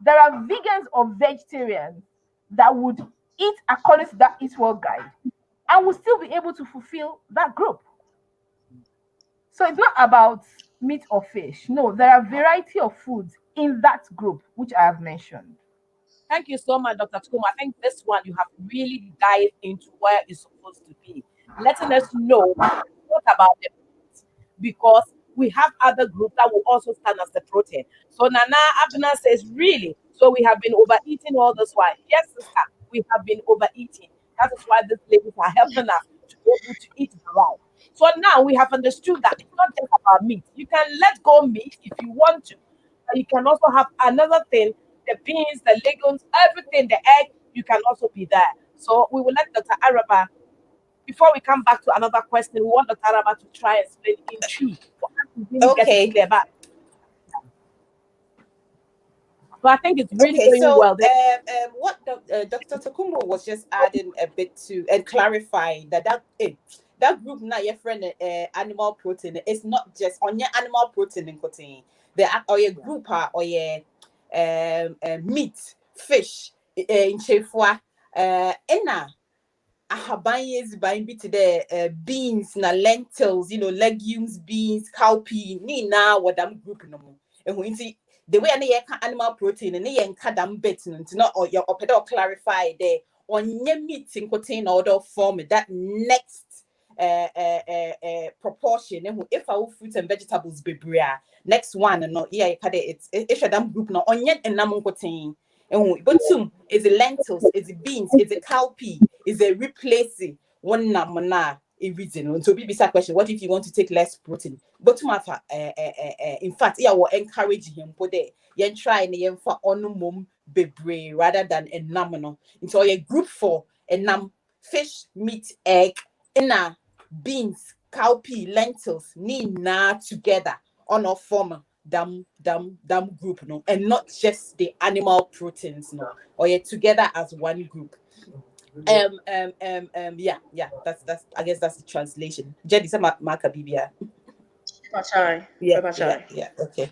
There are vegans or vegetarians that would eat according to that Eat Well guide and will still be able to fulfill that group. So it's not about meat or fish. No, there are variety of foods in that group, which I have mentioned. Thank you so much, Dr. Tukuma. I think this one you have really dived into where it's supposed to be, letting us know what about the meat, because we have other groups that will also stand as the protein. So Nana Abner says, really? So we have been overeating all this while? Yes, sister, we have been overeating. That is why these ladies are helping us to be able to eat the right. So now we have understood that it's not just about meat. You can let go meat if you want to. But you can also have another thing, the beans, the legumes, everything, the egg, you can also be there. So we will let Dr. Araba, before we come back to another question, we want Dr. Araba to try and explain in tree for us to really get it Okay. clear back. So I think it's really Okay, going so well. what Dr. Takumbo was just adding a bit to and clarifying that group now your friend animal protein is not just on your animal protein in protein. Or your group or your meat, fish, in chefwa, ena ahaban is buying bit the beans na lentils, legumes, beans, cowpea, ni na what I'm group no more. And when see the way I animal protein and they ain't them bit not or your opera clarify there on your meat in protein order form that next proportion. And if our fruits and vegetables be bria, next one and not yeah, it's a damn group no on yet and namun protein. And but soon is the lentils, is the beans, is the cowpea, is a replacing one namana a reason. So be question, what if you want to take less protein? But to matter in fact, yeah, will encourage him put there. You try and you for on mum bebre rather than a nominal. Into a group for a fish, meat, egg, beans, cowpea, lentils, na together on a form dam group, no, and not just the animal proteins, no, or yeah, together as one group. Yeah, that's I guess that's the translation. Jedi say Maka Bibia. Pachai. Yeah, okay.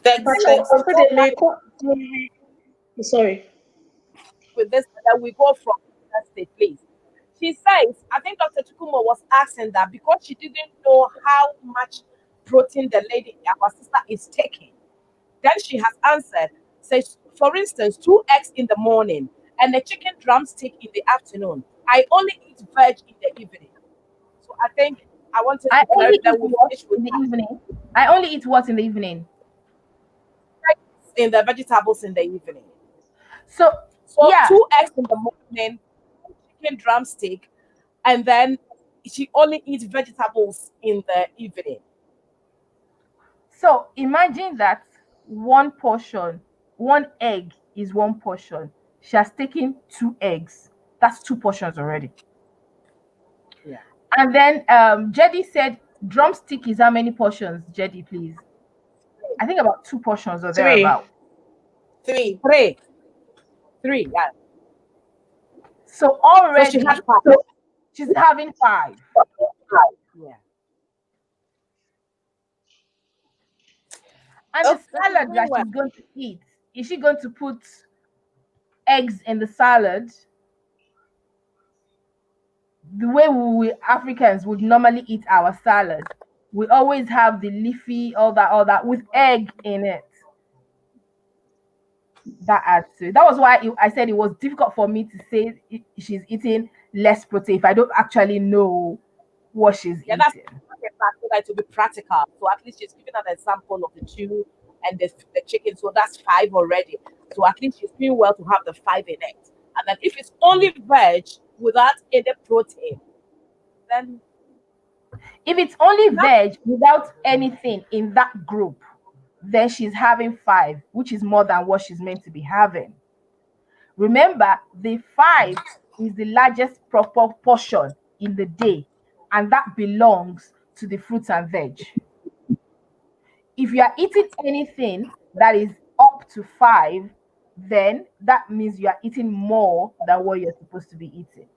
Thanks, Then thanks. we go back Sorry. with this, then we go from that state, please. She says, I think Dr. Tukumo was asking that because she didn't know how much protein the lady, our sister, is taking. Then she has answered, says, for instance, two eggs in the morning and a chicken drumstick in the afternoon. I only eat veg in the evening. So I think I wanted I to only clarify eat that we what finish with in the evening? I only eat what in the evening? in the vegetables in the evening. So So yeah, two eggs in the morning, chicken drumstick, and then she only eats vegetables in the evening. so imagine that one portion, one egg is one portion. She has taken two eggs. That's two portions already. Yeah. And then Jedi said drumstick is how many portions, Jedi, please? I think about two portions or Three. thereabout. Three. Three. Three, yeah. So So she had already five. she's having five. Yeah. And the Oh, So she's salad doing that well. she's going to eat, is she going to put eggs in the salad the way we Africans would normally eat our salad? We always have the leafy, all that with egg in it. That adds to it. That was why I said it was difficult for me to say she's eating less protein if I don't actually know what she's Yeah, that's eating. okay, so that to be practical. So at least she's giving an example of the two and the chicken. So that's five already. So at least she's doing well to have the five in it. And then if it's only veg without any protein, then If it's only that veg without anything in that group, then she's having five, which is more than what she's meant to be having. Remember, the five is the largest proper portion in the day, and that belongs to the fruits and veg. If you are eating anything that is up to five, then that means you are eating more than what you're supposed to be eating.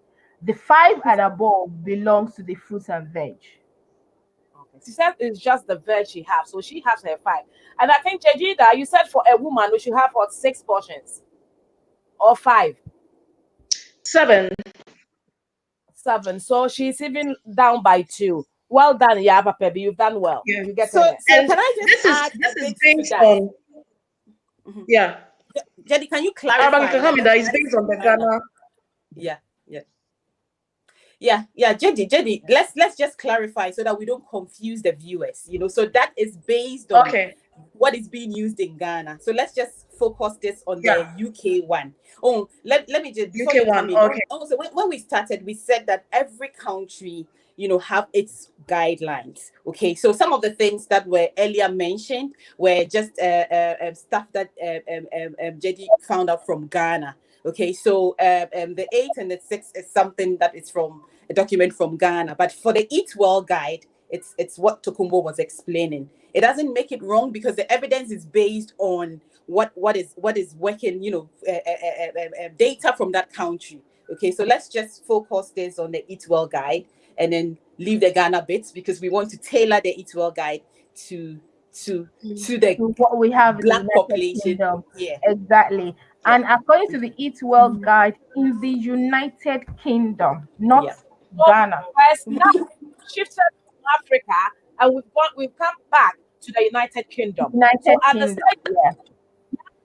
The five and above belongs to the fruits and veg. okay. She said it's just the veg she has. So she has her five. And I think Jejida, you said for a woman we should have what, six portions or five, 7. seven. So she's even down by two. Well done, Yaba Pebi. You've done well. Yeah. You so getting it. so And can I just add this a is bit to based that? on, Mhm. yeah. Jedi, can you Arabang, you clarify? can help Like, me let's that is based on the clarify that. Ghana. Yeah, yeah. Yeah, Jedi, let's just clarify so that we don't confuse the viewers. So that is based on Okay. what is being used in Ghana. So let's just focus this on the Yeah. UK one. Oh, let me just, before UK you come one. in. Okay. Also, when we started, we said that every country, have its guidelines. Okay, so some of the things that were earlier mentioned were just stuff that JD found out from Ghana. Okay, so the 8 and the 6 is something that is from a document from Ghana. But for the Eat Well guide, it's what Tokumbo was explaining. It doesn't make it wrong because the evidence is based on what is working, data from that country. Okay, so let's just focus this on the Eat Well guide and then leave the Ghana bits because we want to tailor the Eat Well guide to to the To what we have in the black United population. Kingdom. Yeah, Exactly. yeah, And according to the Eat Well guide in the United Kingdom, not yeah. So Ghana. first now we've shifted to Africa and we've come back to the United Kingdom. So United at Kingdom, yeah.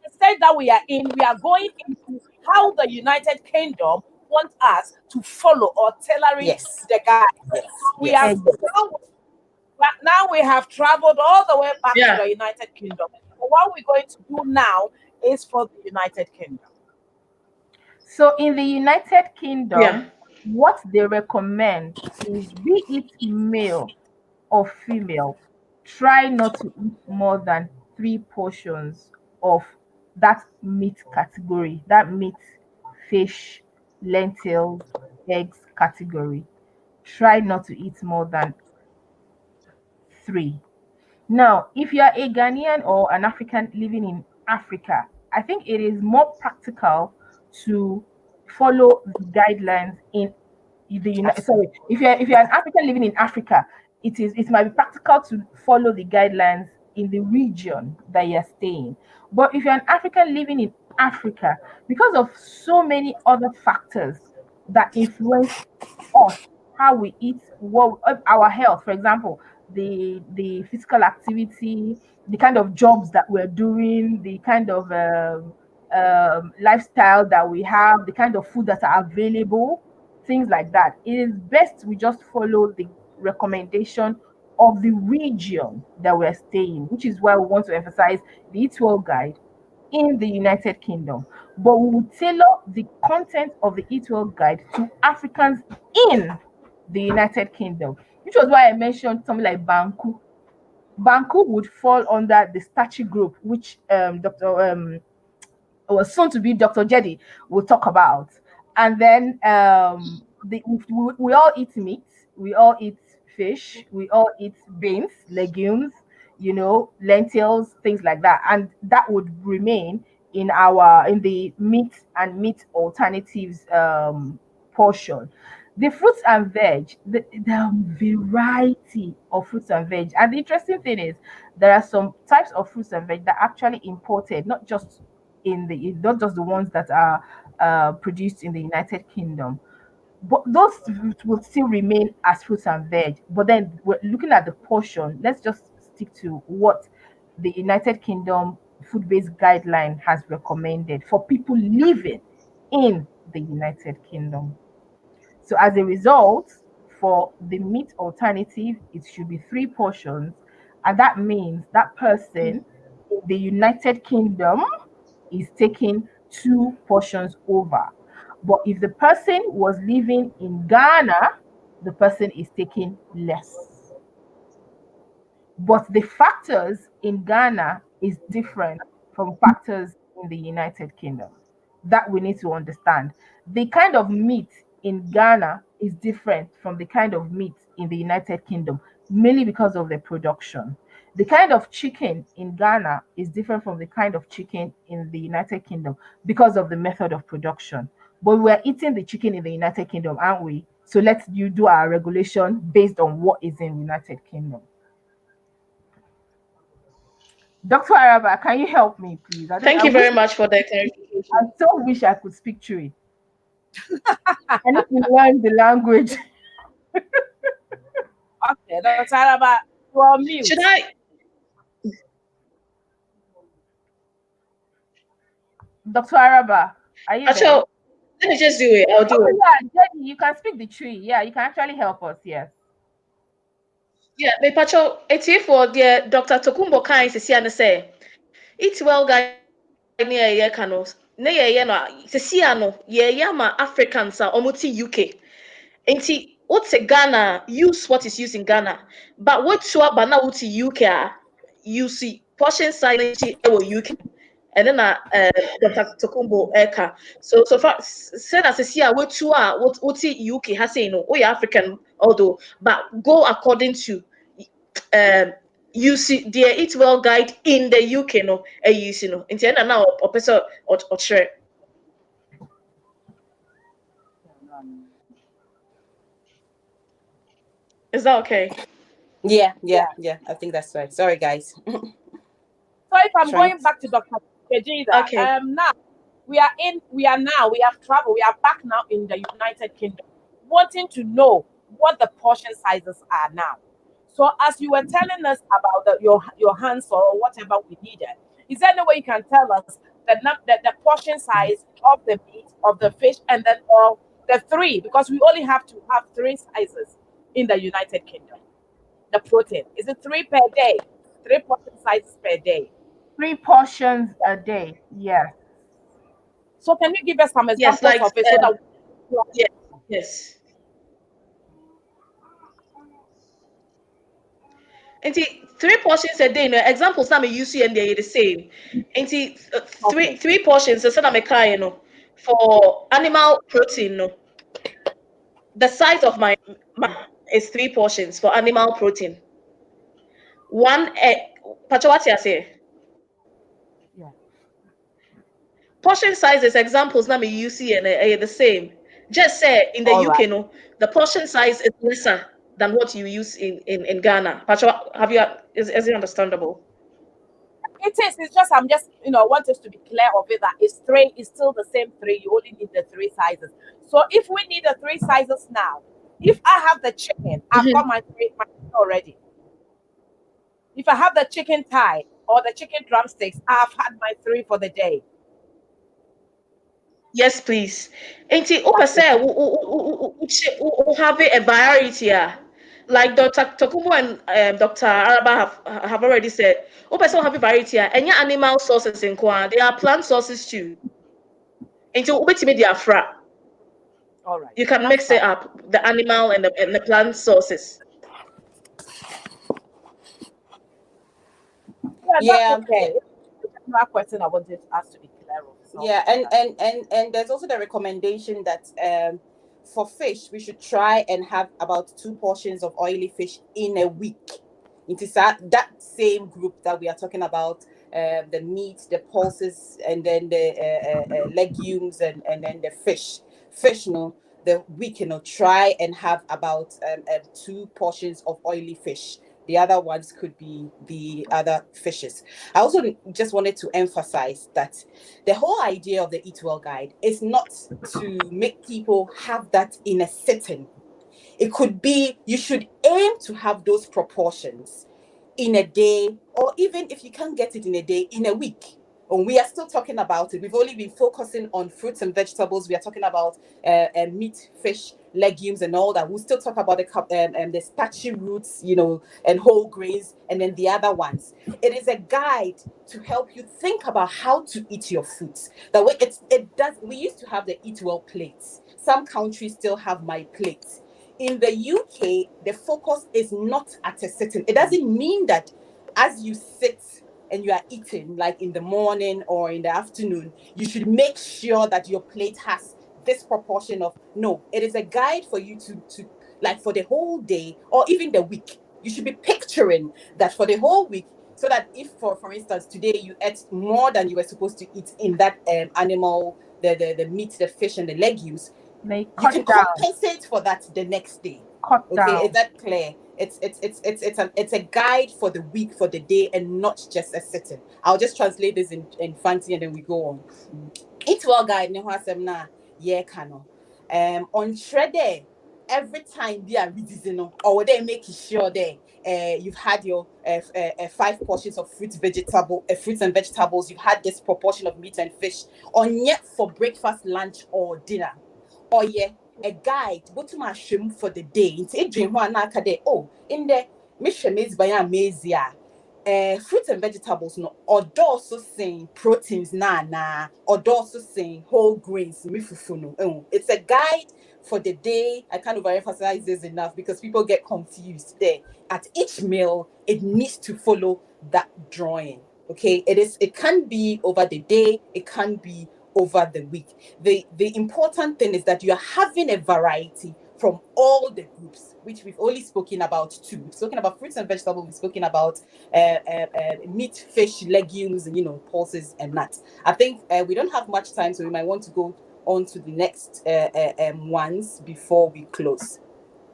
the stage that we are in, we are going into how the United Kingdom wants us to follow or tailoring Yes, the guide. yes, So we are yes. now we have traveled all the way back to Yeah. the United Kingdom. So what we're going to do now is for the United Kingdom. So in the United Yeah. Kingdom, what they recommend is, be it male or female, try not to eat more than three portions of that meat category, that meat, fish, lentils, eggs category. try not to eat more than 3. Now, if you are a Ghanaian or an African living in Africa, I think it is more practical to follow the guidelines in the United. Sorry, if you're an African living in Africa, it might be practical to follow the guidelines in the region that you're staying. But if you're an African living in Africa, because of so many other factors that influence us, how we eat, what our health, for example, the physical activity, the kind of jobs that we're doing, the kind of lifestyle that we have, the kind of food that are available, things like that. It is best we just follow the recommendation of the region that we're staying, which is why we want to emphasize the Eat Well guide in the United Kingdom. But we will tailor the content of the Eat Well guide to Africans in the United Kingdom, which was why I mentioned something like Banku. Banku would fall under the starchy group, which Dr. Was soon to be Dr. Jedi will talk about. And then we all eat meat, we all eat fish, we all eat beans, legumes, lentils, things like that. And that would remain in the meat and meat alternatives portion. The fruits and veg, the variety of fruits and veg. And the interesting thing is there are some types of fruits and veg that are actually imported, not just the ones that are produced in the United Kingdom. But those will still remain as fruits and veg. But then we're looking at the portion. Let's just stick to what the United Kingdom food-based guideline has recommended for people living in the United Kingdom. So as a result, for the meat alternative, it should be 3 portions, and that means that person in the United Kingdom is taking 2 portions over. But if the person was living in Ghana, the person is taking less. But the factors in Ghana is different from factors in the United Kingdom. That we need to understand. The kind of meat in Ghana is different from the kind of meat in the United Kingdom, mainly because of the production. The kind of chicken in Ghana is different from the kind of chicken in the United Kingdom because of the method of production. But we're eating the chicken in the United Kingdom, aren't we? So let's you do our regulation based on what is in the United Kingdom. Dr. Araba, can you help me, please? Thank you very much for the clarification. I so wish I could speak to it. I need to learn the language. Okay, Dr. Araba, you are mute. Should I? Dr. Araba, are you there? Let me just do it. I'll do it. Yeah, Jenny, you can speak the tree. Yeah, you can actually help us. Yes. Yeah, me pacho. It's here for the Dr. Tokumbo kind to see and say, it's well guy near ye canos. Ne ye no, to see ano, ye yama Africans are omuti UK. Enti, what's a Ghana? Use what is used in Ghana. But what to bana uti UK? You see, portion size UK. And then Dr. Tokumbo Eka. So far said as a see what to what UK has say no, we African although, but go according to you see the Eat Well guide in the UK no you see no. In the end now or person or share. Is that okay? Yeah. I think that's right. Sorry, guys. So if I'm going back to Dr. Kejida, Okay. now we have traveled, we are back now in the United Kingdom, wanting to know what the portion sizes are now. So as you were telling us about your hands or whatever we needed, is there any way you can tell us the portion size of the meat, of the fish, and then of the 3? Because we only have to have 3 sizes in the United Kingdom. The protein, is it 3 per day? 3 portion sizes per day. 3 portions a day. Yes. So can you give us some Yes, examples of it so that yes. And 3 portions a day, no examples na me use and they're the same. And three portions so na me kai no for animal protein no. The size of my is 3 portions for animal protein. 1 egg. Pacho, what you say? Yeah. Portion sizes examples na me you see and the same. Just say in the All UK, right. no, the portion size is lesser than what you use in Ghana. Pacho, is it understandable? It is. It's just I'm just want us to be clear of it that it's three. It's still the same three. You only need the three sizes. So if we need the three sizes now, if I have the chicken, I've got Mhm. my three already. If I have the chicken thigh or the chicken drumsticks, I've had my three for the day. Yes, please. Ain't it open That is say we have a variety here. Like Dr. Tokumo and Dr. Araba have already said, open say we have a variety here. And your animal sources in Kwa, there are plant sources too. Ain't it open to me the afra. all right. You can That's mix it fine. up, the animal and the plant sources. Yeah, that's Yeah, yeah, okay. Another question I wanted us to be clear of. So yeah, and that's and and and there's also the recommendation that for fish we should try and have about 2 portions of oily fish in a week. It is that same group that we are talking about, the meat, the pulses, and then the legumes, and then the fish, no, the week, try and have about 2 portions of oily fish. The other ones could be the other fishes. I also just wanted to emphasize that the whole idea of the Eat Well guide is not to make people have that in a sitting. It could be you should aim to have those proportions in a day, or even if you can't get it in a day, in a week. And we are still talking about it. We've only been focusing on fruits and vegetables. We are talking about meat, fish, legumes, and all that. We'll still talk about the starchy roots, and whole grains, and then the other ones. It is a guide to help you think about how to eat your foods. That way, it does. We used to have the Eat Well plates. Some countries still have my plates. In the UK, the focus is not at a sitting. It doesn't mean that as you sit and you are eating, like in the morning or in the afternoon, you should make sure that your plate has this proportion of. No, it is a guide for you to like for the whole day or even the week. You should be picturing that for the whole week, so that if for instance today you ate more than you were supposed to eat in that animal, the meat, the fish, and the legumes, They you cut can down, compensate for that the next day. cut Okay, is down. that clear? It's a guide for the week, for the day, and not just a sitting. I'll just translate this in fancy and then we go on. Eat Well guide ne ho asɛm na yeah kano. On shredder, every time they are reading no, or they make sure that you've had your 5 portions of fruits and vegetables. You've had this proportion of meat and fish on yet for breakfast, lunch, or dinner. Or yeah, a guide but to my shim for the day. It's a dream one oh in the mission is by amazia. Fruits and vegetables no or also saying proteins or also saying whole grains mifufu no. It's a guide for the day. I can't overemphasize this enough because people get confused there. At each meal, it needs to follow that drawing. Okay, it can be over the day, it can be over the week. The important thing is that you are having a variety from all the groups, which we've only spoken about two. We've spoken about fruits and vegetables. We've spoken about meat, fish, legumes, and pulses and nuts. I think we don't have much time, so we might want to go on to the next ones before we close.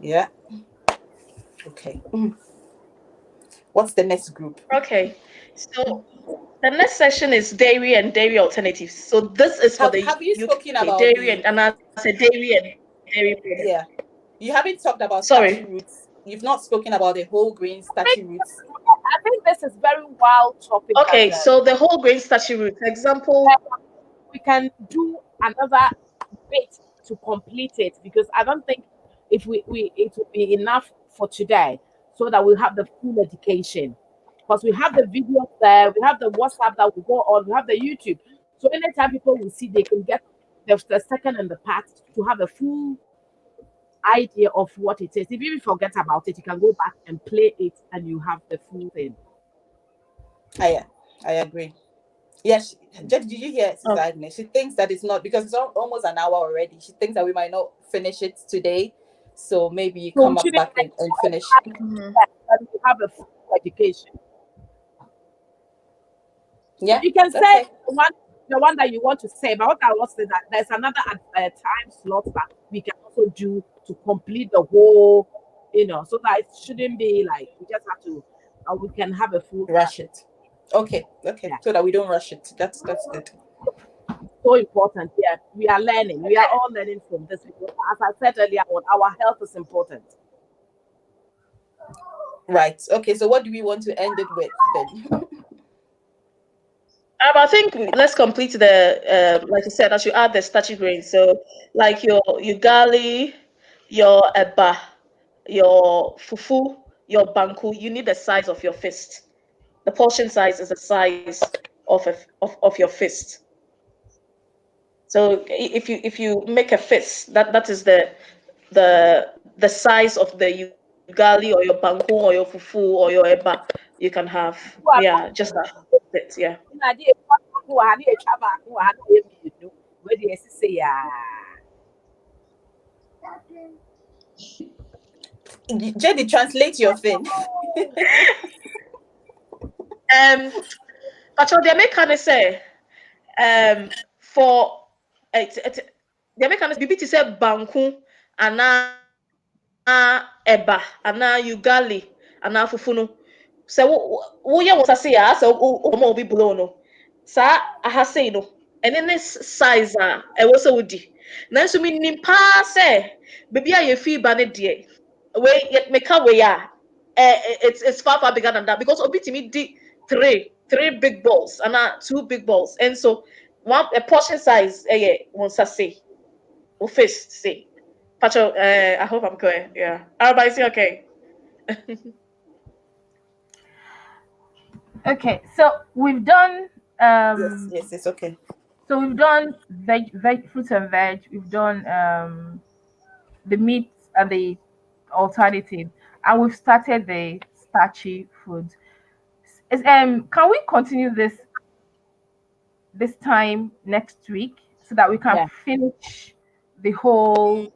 Yeah. Okay. What's the next group? Okay. So the next session is dairy and dairy alternatives. So this is for the Have you spoken UK about dairy the? and I said dairy and dairy products. Yeah. You haven't talked about starchy Sorry. roots. You've not spoken about the whole grain I think starchy roots. I think this is very wild topic that Okay, so the whole grain starchy roots. Example. we can do another bit to complete it because I don't think if we it will be enough for today so that we have the full education. Because we have the videos there, we have the WhatsApp that will go on, we have the YouTube. So anytime people will see, they can get the second and the part to have a full idea of what it is. If you forget about it, you can go back and play it and you have the full thing. Yeah, I agree. Yes, did you hear Sister Okay. Agnes? She thinks that it's not because it's almost an hour already. She thinks that we might not finish it today. So maybe you So come we up shouldn't back and finish. that we have a full education. Yeah, You can say okay. the one that you want to say, but what I want to say that there's another time slot that we can also do to complete the whole, so that it shouldn't be like we just have to, we can have a full class. Rush it. Okay, okay. Yeah, So that we don't rush it. That's good. so important. Yeah, we are learning. We are all learning from this because, as I said earlier on, our health is important. Right. Okay. So what do we want to end it with then? I think let's complete the like you said, I should add the starchy grains. So like your ugali, your eba, your fufu, your banku. You need the size of your fist. The portion size is the size of your fist. So if you make a fist, that is the size of the ugali or your banku or your fufu or your eba you can have. Who are Yeah, not- just that. It, yeah. na de who are na etwa baako wɔ ha na yɛ mmienu. Wei deɛ ɛsi sɛ Jenny, translate your thing. But what the American say, for the American bibi to say banku ana eba ana ugali ana fufunu. So wo ye what say ya so o mo bi blow no. Sa aha say no. And then this size e wo so wodi. Nanso mi nim pa say baby a ye fi ba ne de. We meka we ya it's far bigger than that because obitimi di three big balls and two big balls and so one a portion size yeah one say or fist say Pacho, I hope I'm clear. Yeah. Everybody see okay. Okay, so we've done Yes, yes, it's okay. so we've done fruits and veg. We've done the meat and the alternative, and we've started the starchy foods. Can we continue this time next week so that we can yeah. finish the whole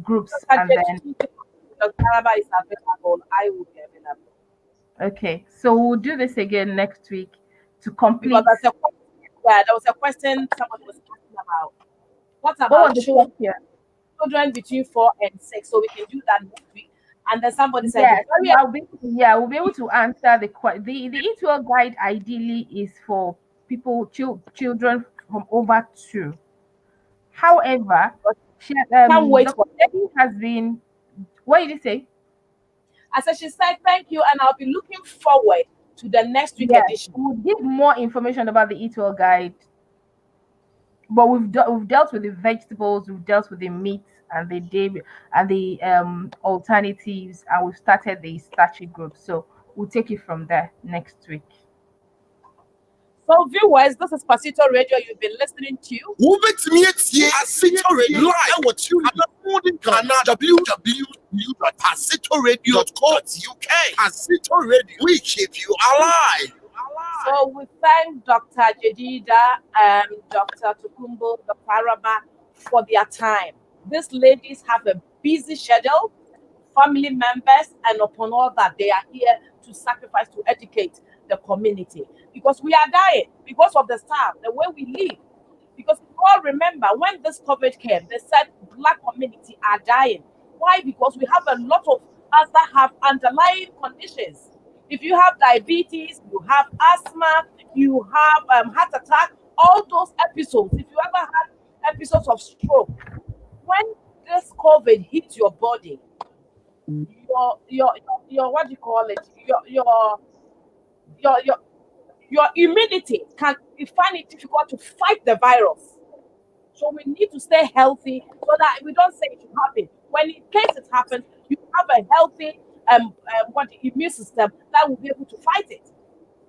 groups Dr. and then Jechi, Dr. Araba is available. I will be available okay, so we'll do this again next week to because complete. there was a question somebody was asking about. What What about was the children? question? Children between 4 and 6, so we can do that next week. And then somebody said, Yes, Victoria, we'll be able to answer the Eat Well guide. Ideally, is for children from over 2. However, can't wait Dr. for it. Debbie has been. What did you say? I said, she said, thank you, and I'll be looking forward to the next week Yes, edition. we'll give more information about the Eat Well guide. But we've dealt with the vegetables, we've dealt with the meat and the dairy and the alternatives, and we've started the starchy group. So we'll take it from there next week. So, viewers, this is Pazito Radio you've been listening to. Wobɛtumi atie Pazito Radio live ɛwɔ Tuesday Ghana www.pazitoradio.co.uk. Pazito Radio, we keep you alive. So, we thank Dr. Jedida and Dr. Tukumbo, Dr. Araba for their time. These ladies have a busy schedule, family members, and upon all that, they are here to sacrifice to educate the community because we are dying because of the staff, the way we live. Because you all remember when this COVID came, they said black community are dying. Why? Because we have a lot of us that have underlying conditions. If you have diabetes, you have asthma, you have heart attack, all those episodes. If you ever had episodes of stroke, when this COVID hits your body, your what do you call it? Your your immunity can you find it difficult to fight the virus. So we need to stay healthy so that we don't say it should happen. When in case it happens, you have a healthy immune system that will be able to fight it.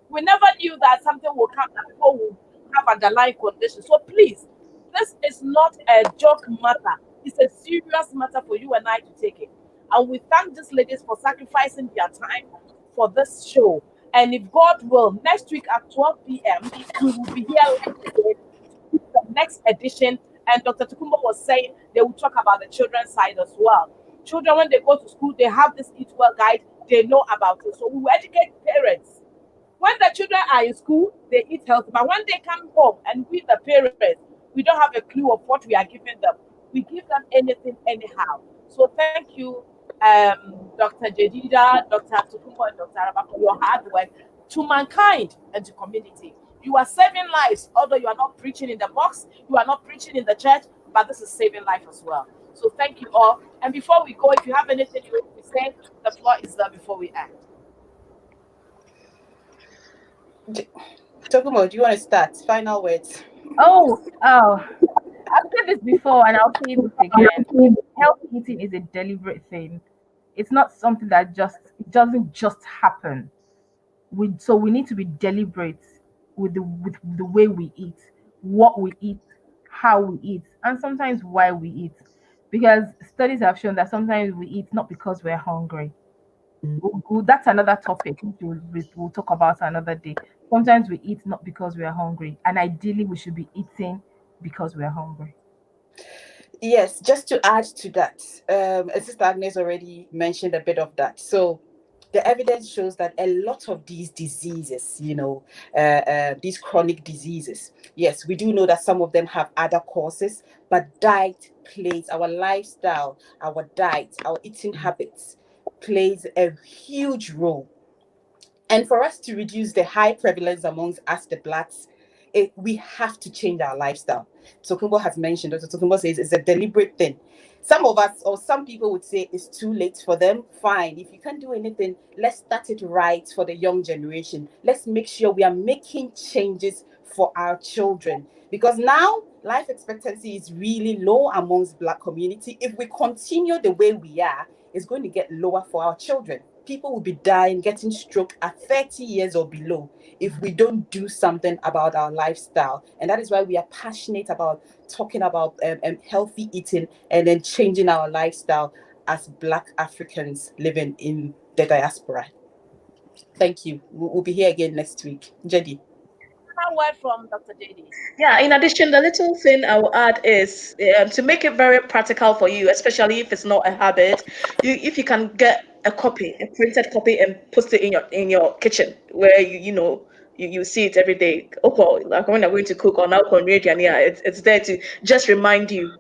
We never knew that something will come that people will have underlying conditions. So please, this is not a joke matter. It's a serious matter for you and I to take it. And we thank these ladies for sacrificing their time for this show. And if God will, next week at 12 p.m., we will be here live again with the next edition And Dr. Tukumbo was saying they will talk about the children's side as well. Children, when they go to school, they have this Eat Well guide, they know about it. So we will educate parents. When the children are in school, they eat healthy. But when they come home and we, the parents, we don't have a clue of what we are giving them. We give them anything, anyhow. So thank you, Dr. Jedida, Dr. Tukumbo, and Dr. Araba for your hard work to mankind and to community. You are saving lives, although you are not preaching in the box, you are not preaching in the church, but this is saving life as well. So thank you all. And before we go, if you have anything you want to say, the floor is there before we end. Tokumo, do you want to start? Final words. Oh, I've said this before and I'll say this again. Healthy eating is a deliberate thing. It's not something that just it doesn't just happen. We need to be deliberate with the way we eat, what we eat, how we eat, and sometimes why we eat. Because studies have shown that sometimes we eat not because we're hungry. That's another topic which we'll talk about another day. Sometimes we eat not because we're hungry, and ideally we should be eating because we're hungry. Yes, just to add to that, Sister Agnes already mentioned a bit of that. So the evidence shows that a lot of these diseases, these chronic diseases, yes, we do know that some of them have other causes, but diet plays, our lifestyle, our diet, our eating habits plays a huge role. And for us to reduce the high prevalence amongst us, the blacks, we have to change our lifestyle. Tokumbo has mentioned, Dr. Tokumbo says it's a deliberate thing. Some of us, or some people would say it's too late for them. Fine. If you can't do anything, let's start it right for the young generation. Let's make sure we are making changes for our children. Because now life expectancy is really low amongst Black community. If we continue the way we are, it's going to get lower for our children. People will be dying, getting stroke at 30 years or below if we don't do something about our lifestyle. And that is why we are passionate about talking about healthy eating and then changing our lifestyle as Black Africans living in the diaspora. Thank you. We'll be here again next week. Jedi. Final word from Dr. JD. Yeah, in addition, the little thing I will add is to make it very practical for you, especially if it's not a habit. If you can get a copy, a printed copy, and post it in your kitchen where you see it every day. Okay, like when I'm going to cook or now on radio, yeah, it's there to just remind you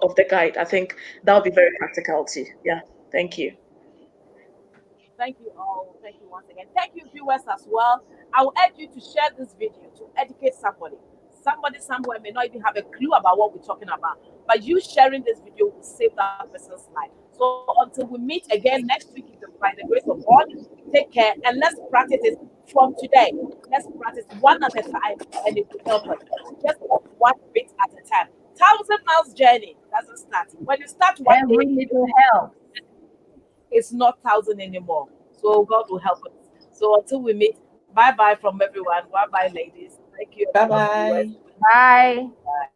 of the guide. I think that would be very practical too. Yeah, thank you. Thank you all. Thank you once again. Thank you, viewers, as well. I will urge you to share this video to educate somebody. Somebody somewhere may not even have a clue about what we're talking about. But you sharing this video will save that person's life. So until we meet again next week, by the grace of God, take care and let's practice it from today. Let's practice one at a time and it will help us. Just one bit at a time. 1,000 miles journey doesn't start. When you start one Every day, little help. it's not 1,000 anymore. So God will help us. So until we meet, bye bye from everyone. Bye bye, ladies. Thank you, Bye everyone. bye. Bye. Bye.